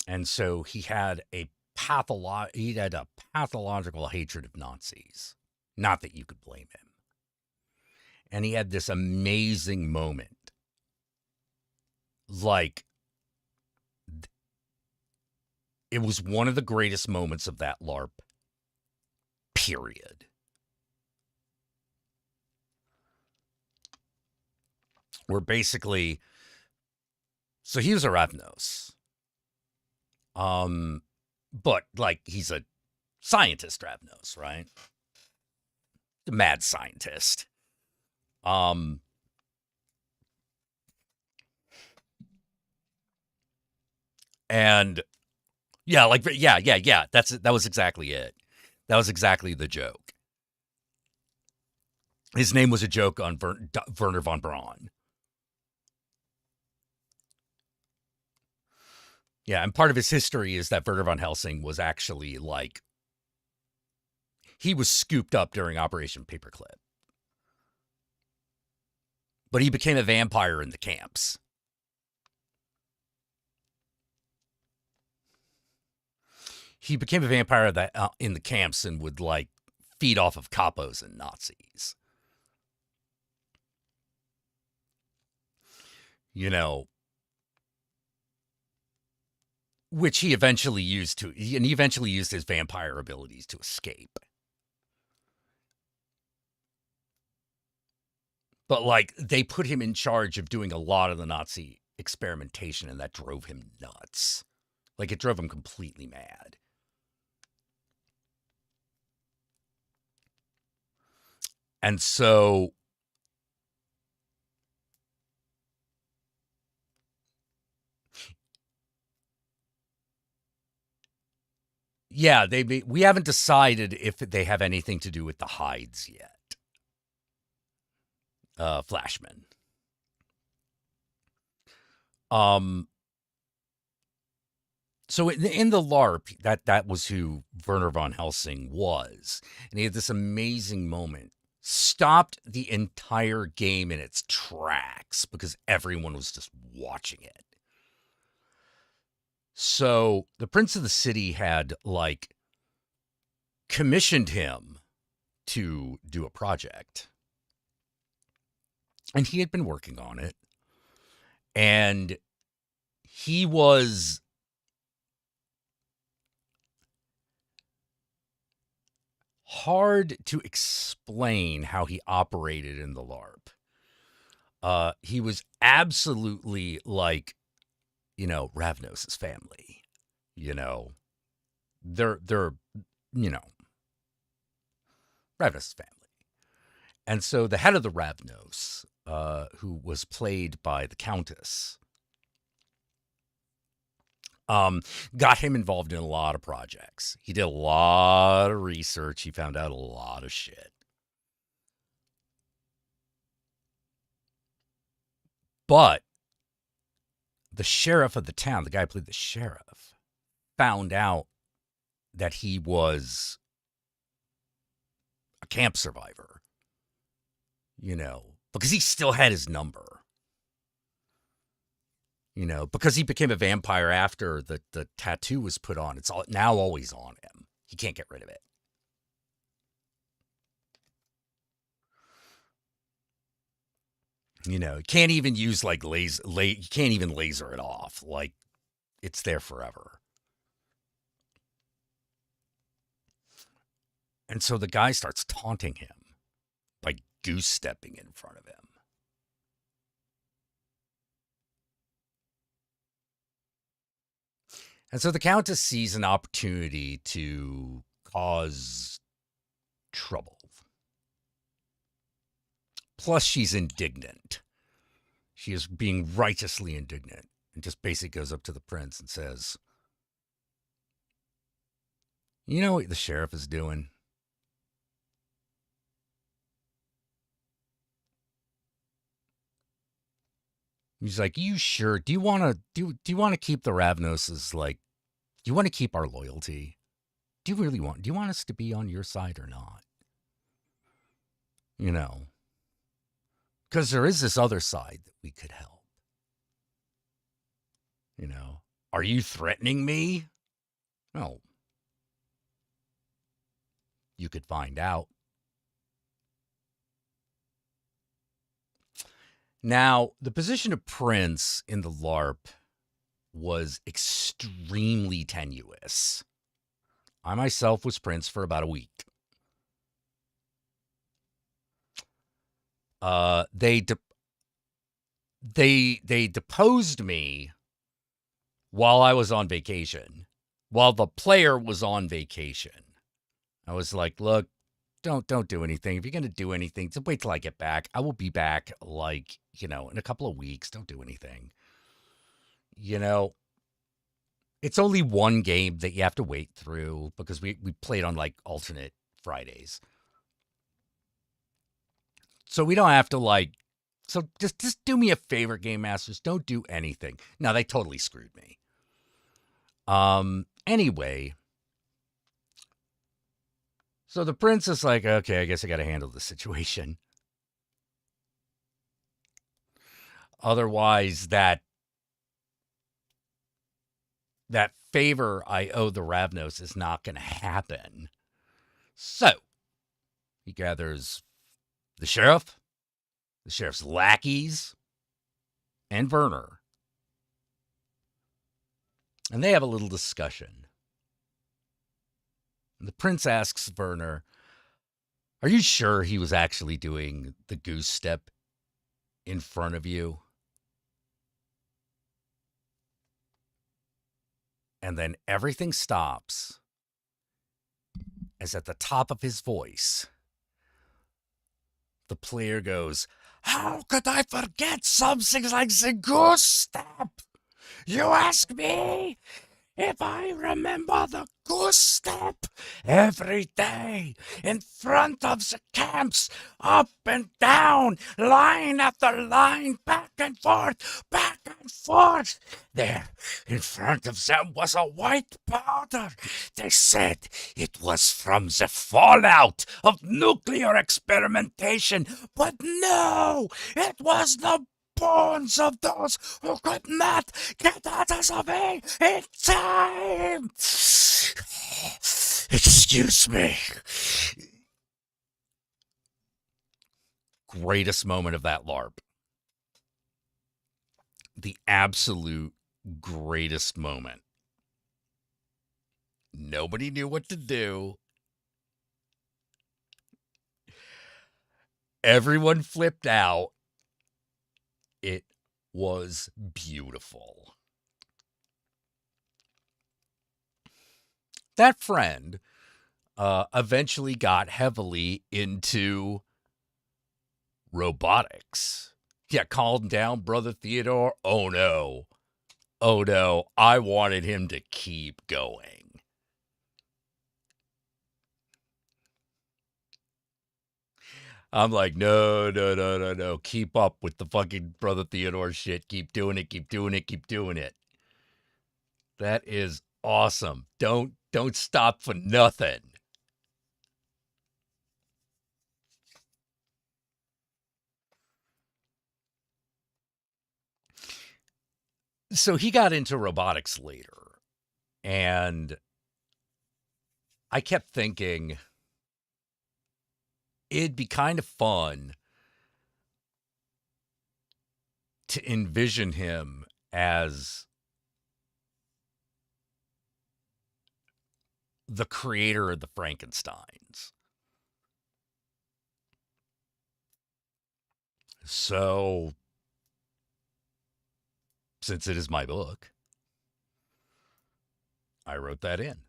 And so he had a pathological hatred of Nazis. Not that you could blame him. And he had this amazing moment. Like, it was one of the greatest moments of that LARP, period. Where basically, so he was a Ravnos. But like he's a scientist, Ravnos, right? The mad scientist. And yeah, yeah. That was exactly it. That was exactly the joke. His name was a joke on Werner von Braun. Yeah, and part of his history is that Werner von Helsing was actually like, he was scooped up during Operation Paperclip. But he became a vampire in the camps. He became a vampire that in the camps and would like feed off of capos and Nazis. You know, which he eventually used his vampire abilities to escape. But like they put him in charge of doing a lot of the Nazi experimentation, and that drove him nuts. Like it drove him completely mad. And so yeah, we haven't decided if they have anything to do with the hides yet. Flashman. So in the LARP, that was who Werner von Helsing was. And he had this amazing moment. Stopped the entire game in its tracks because everyone was just watching it. So the Prince of the City had like commissioned him to do a project. And he had been working on it. And he was hard to explain how he operated in the LARP. He was absolutely like, you know, Ravnos's family. You know, they're you know, Ravnos's family. And so the head of the Ravnos, who was played by the Countess, got him involved in a lot of projects. He did a lot of research. He found out a lot of shit. But the sheriff of the town, the guy who played the sheriff, found out that he was a camp survivor, you know, because he still had his number. You know, because he became a vampire after the tattoo was put on. It's now always on him. He can't get rid of it. You know, you can't even use like you can't even laser it off. Like it's there forever. And so the guy starts taunting him by goose stepping in front of him. And so the Countess sees an opportunity to cause trouble. Plus, she's indignant. She is being righteously indignant and just basically goes up to the prince and says, "You know what the sheriff is doing? He's like, you sure? Do you want to keep the Ravnoses, like, do you want to keep our loyalty? Do you want us to be on your side or not? You know, because there is this other side that we could help. You know, are you threatening me? No. You could find out." Now, the position of prince in the LARP was extremely tenuous. I myself was prince for about a week. They deposed me while I was on vacation, while the player was on vacation. I was like, look, don't do anything. If you're going to do anything, just wait till I get back. I will be back, like, you know, in a couple of weeks. Don't do anything. You know, it's only one game that you have to wait through because we played on like alternate Fridays. So we don't have to like, so just do me a favor, Game Masters. Don't do anything. No, they totally screwed me. Anyway, so the prince is like, okay, I guess I got to handle the situation. Otherwise, that favor I owe the Ravnos is not going to happen. So he gathers the sheriff's lackeys, and Werner, and they have a little discussion. And the prince asks Werner, "Are you sure he was actually doing the goose step in front of you?" And then everything stops as at the top of his voice, the player goes, "How could I forget something like the goose step? You ask me if I remember the goose step every day in front of the camps, up and down, line after line, back and forth, back and forth. There, in front of them was a white powder. They said it was from the fallout of nuclear experimentation, but no, it was the bones of those who could not get out of the way in time. Excuse me." Greatest moment of that LARP. The absolute greatest moment. Nobody knew what to do. Everyone flipped out. It was beautiful. That friend eventually got heavily into robotics. Yeah, calm down, Brother Theodore. Oh no. Oh no. I wanted him to keep going. I'm like, no. Keep up with the fucking Brother Theodore shit. Keep doing it, keep doing it, keep doing it. That is awesome. Don't stop for nothing. So he got into robotics later, and I kept thinking it'd be kind of fun to envision him as the creator of the Frankensteins. So, since it is my book, I wrote that in.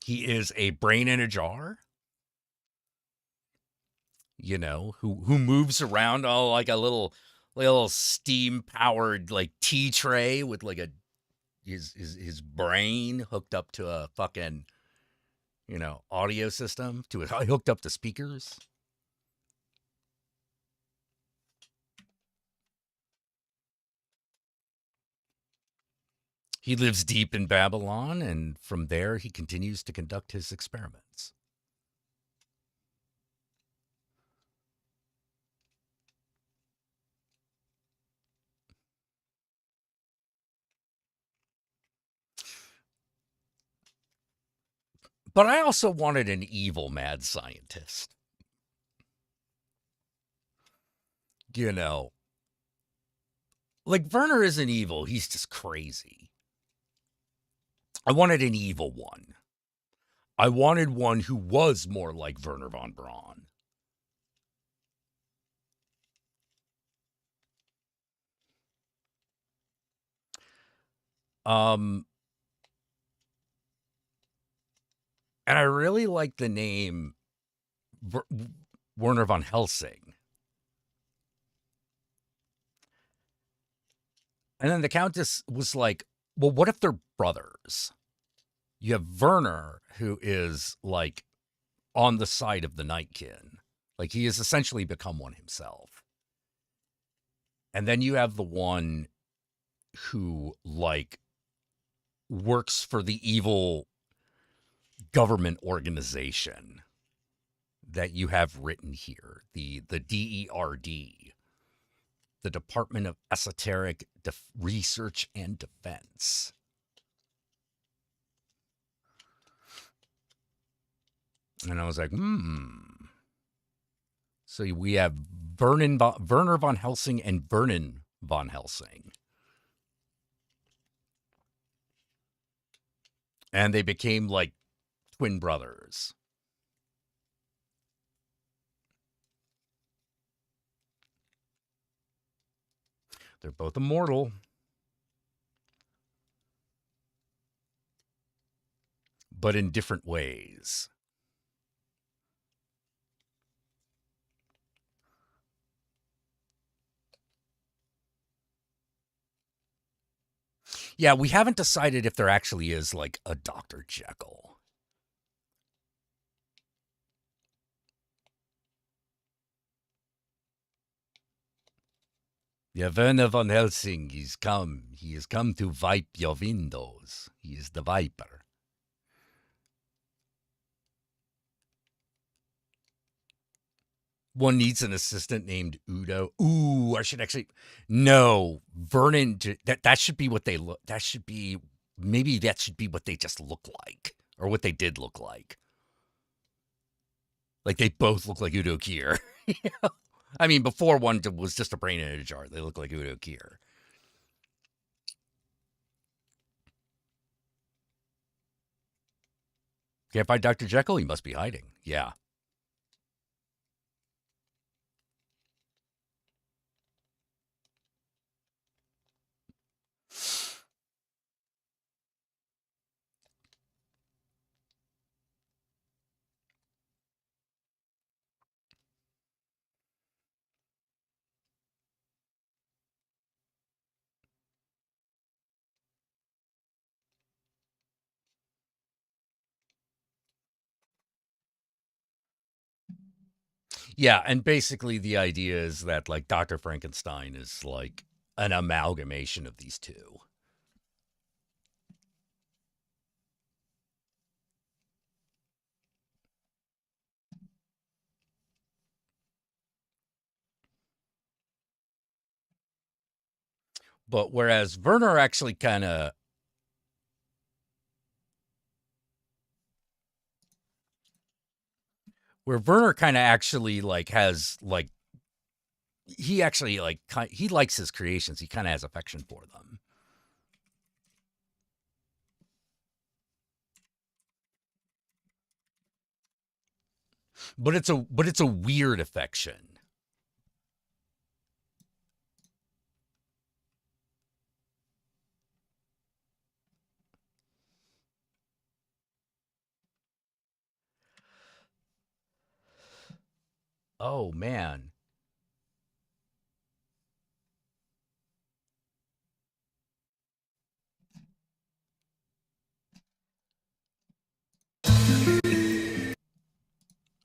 He is a brain in a jar, you know, who moves around all like a little steam powered like tea tray with like his brain hooked up to a fucking, you know, audio system, to it hooked up to speakers. He lives deep in Babylon, and from there he continues to conduct his experiments. But I also wanted an evil mad scientist. You know, like Werner isn't evil, he's just crazy. I wanted an evil one. I wanted one who was more like Werner von Braun. And I really like the name Werner von Helsing. And then the Countess was like, well, what if they're brothers? You have Werner, who is like on the side of the Nightkin. Like he has essentially become one himself. And then you have the one who, like, works for the evil government organization that you have written here, the DERD, the Department of Esoteric Research and Defense. And I was like, So we have Werner von Helsing and Vernon von Helsing. And they became like twin brothers. They're both immortal. But in different ways. Yeah, we haven't decided if there actually is like a Dr. Jekyll. Yeah, Werner von Helsing, he's come. He has come to wipe your windows. He is the Viper. One needs an assistant named Udo. Ooh, I should actually... No, Vernon, that should be what they look... That should be... Maybe that should be what they just look like. Or what they did look like. Like, they both look like Udo Kier. I mean, before one was just a brain in a jar. They look like Udo Kier. Can't find Dr. Jekyll? He must be hiding. Yeah. Yeah, and basically the idea is that, like, Dr. Frankenstein is, like, an amalgamation of these two. But whereas Werner actually kind of... Where Werner kind of actually, like, has, like... He actually, like, he likes his creations. He kind of has affection for them. But it's a weird affection. Oh, man. A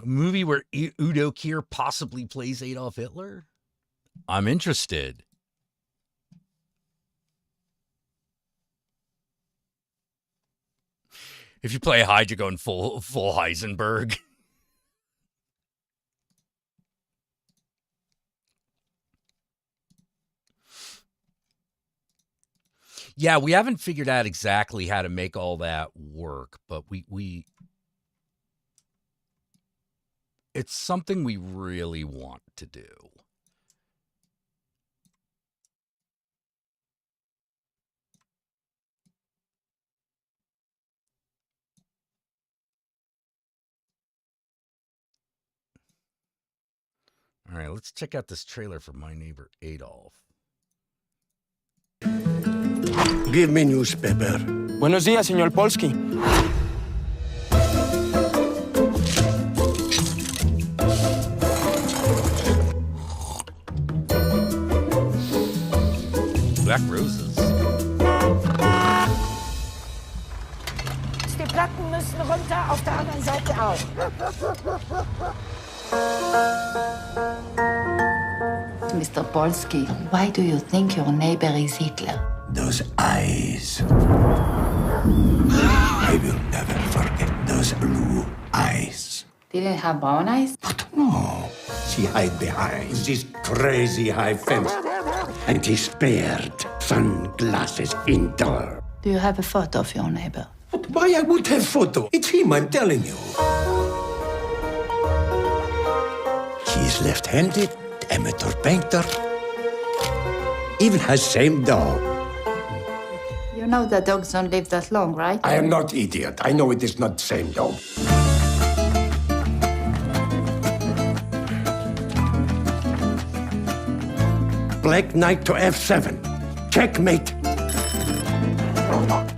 movie where Udo Kier possibly plays Adolf Hitler? I'm interested. If you play Hyde, you're going full Heisenberg. Yeah, we haven't figured out exactly how to make all that work, but we it's something we really want to do. All right, let's check out this trailer for My Neighbor Adolf. Give me newspaper. Buenos días, señor Polsky. Black Roses. Die Platten müssen runter, auf der anderen Seite auch. Mr. Polsky, why do you think your neighbor is Hitler? Those eyes. I will never forget those blue eyes. Didn't have brown eyes? But no. She hid behind this crazy high fence. And he spared sunglasses indoor. Do you have a photo of your neighbor? But why I would have photo? It's him, I'm telling you. He's left-handed, amateur painter. Even has same dog. You know that dogs don't live that long, right? I am not idiot. I know it is not same dog. Black knight to f7. Checkmate.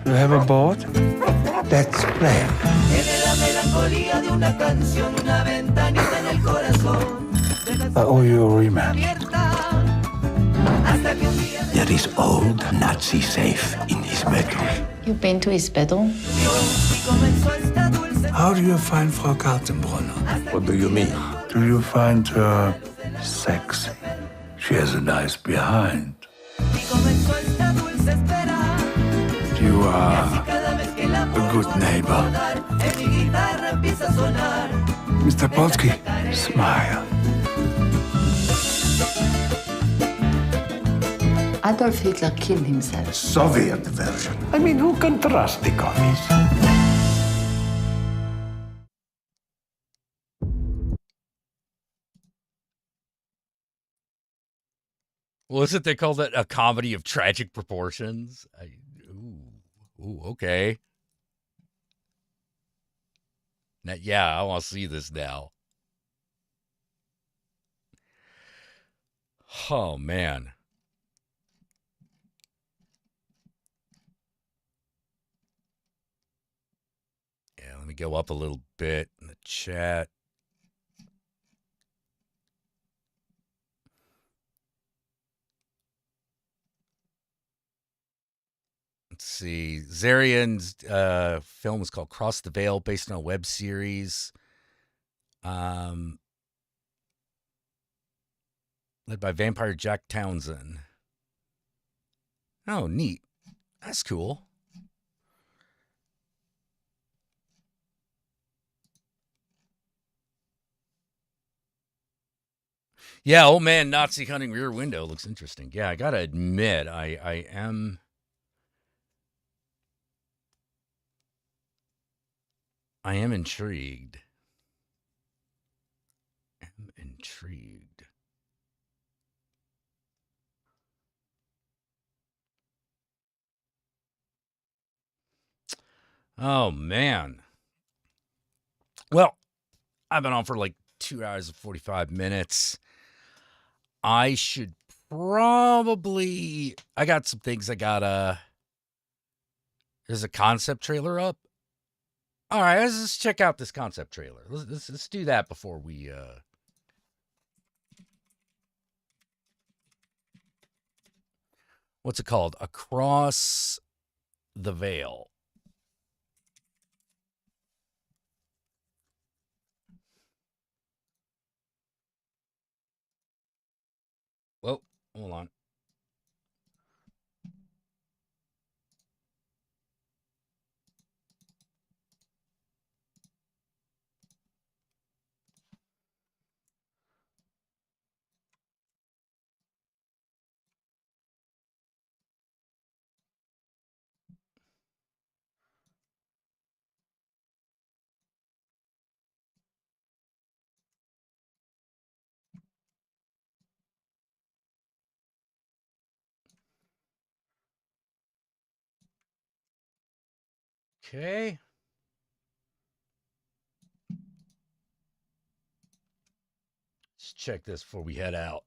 You have a board? That's plan. I owe you a rematch. There is old Nazi safe in his bedroom. You've been to his bedroom? How do you find Frau Kaltenbrunner? What do you mean? Do you find her sexy? She has a nice behind. You are a good neighbor. Mr. Polsky, smile. Adolf Hitler killed himself. Soviet version. I mean, who can trust the commies? Wasn't they called it a comedy of tragic proportions? Ooh, okay. Now, yeah, I want to see this now. Oh, man. Yeah, let me go up a little bit in the chat. Let's see. Zarian's film is called Cross the Veil, based on a web series. Led by vampire Jack Townsend. Oh, neat. That's cool. Yeah, old man Nazi hunting rear window looks interesting. Yeah, I gotta admit, I am intrigued. Oh, man. Well, I've been on for like 2 hours and 45 minutes. I should probably... I got some things I gotta... There's a concept trailer up. All right, let's check out this concept trailer. Let's do that before we... What's it called? Across the Veil. Whoa, hold on. Okay. Let's check this before we head out.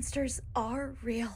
monsters are real.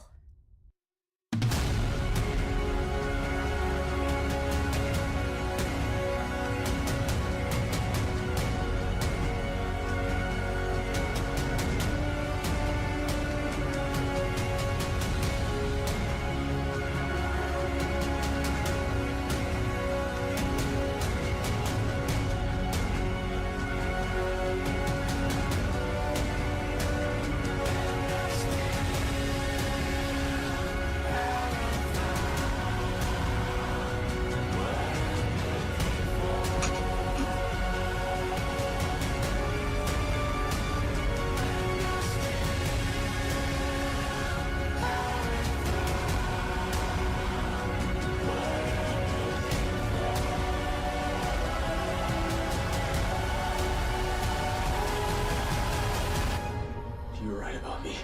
You're right about me.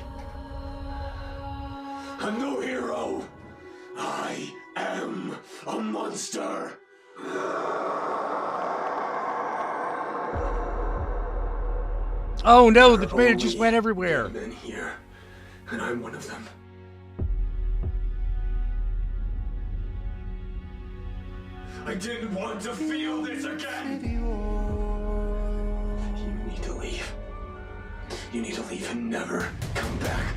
I'm no hero. I am a monster. Oh no, the tomato just went everywhere. Men here, and I'm one of them. I didn't want to feel this again. You need to leave. You need to leave and never come back.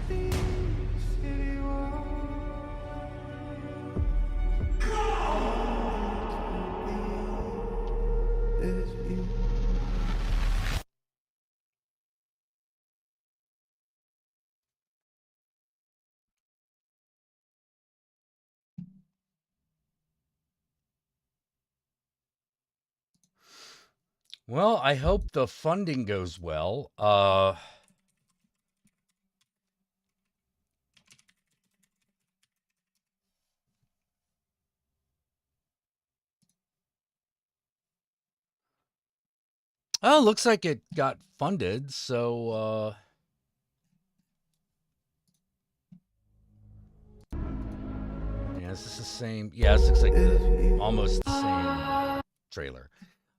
Well, I hope the funding goes well. Oh, looks like it got funded, so yeah, is this the same? Yeah, this looks like almost the same trailer.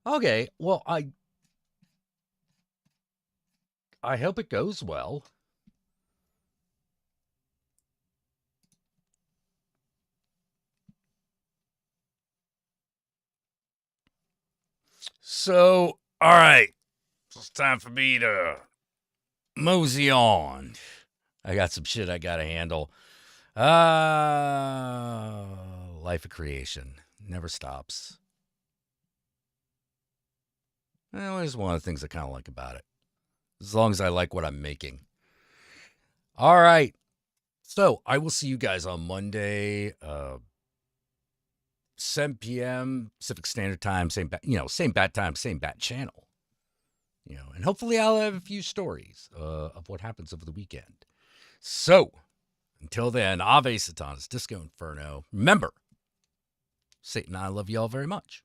Okay, well, I hope it goes well. So, all right, it's time for me to mosey on. I got some shit I gotta handle. Life of creation never stops. Well, it's one of the things I kind of like about it. As long as I like what I'm making. All right. So I will see you guys on Monday, 7 p.m. Pacific Standard Time, same bat time, same bat channel. And hopefully I'll have a few stories of what happens over the weekend. So until then, Ave Satanas, Disco Inferno. Remember, Satan and I love you all very much.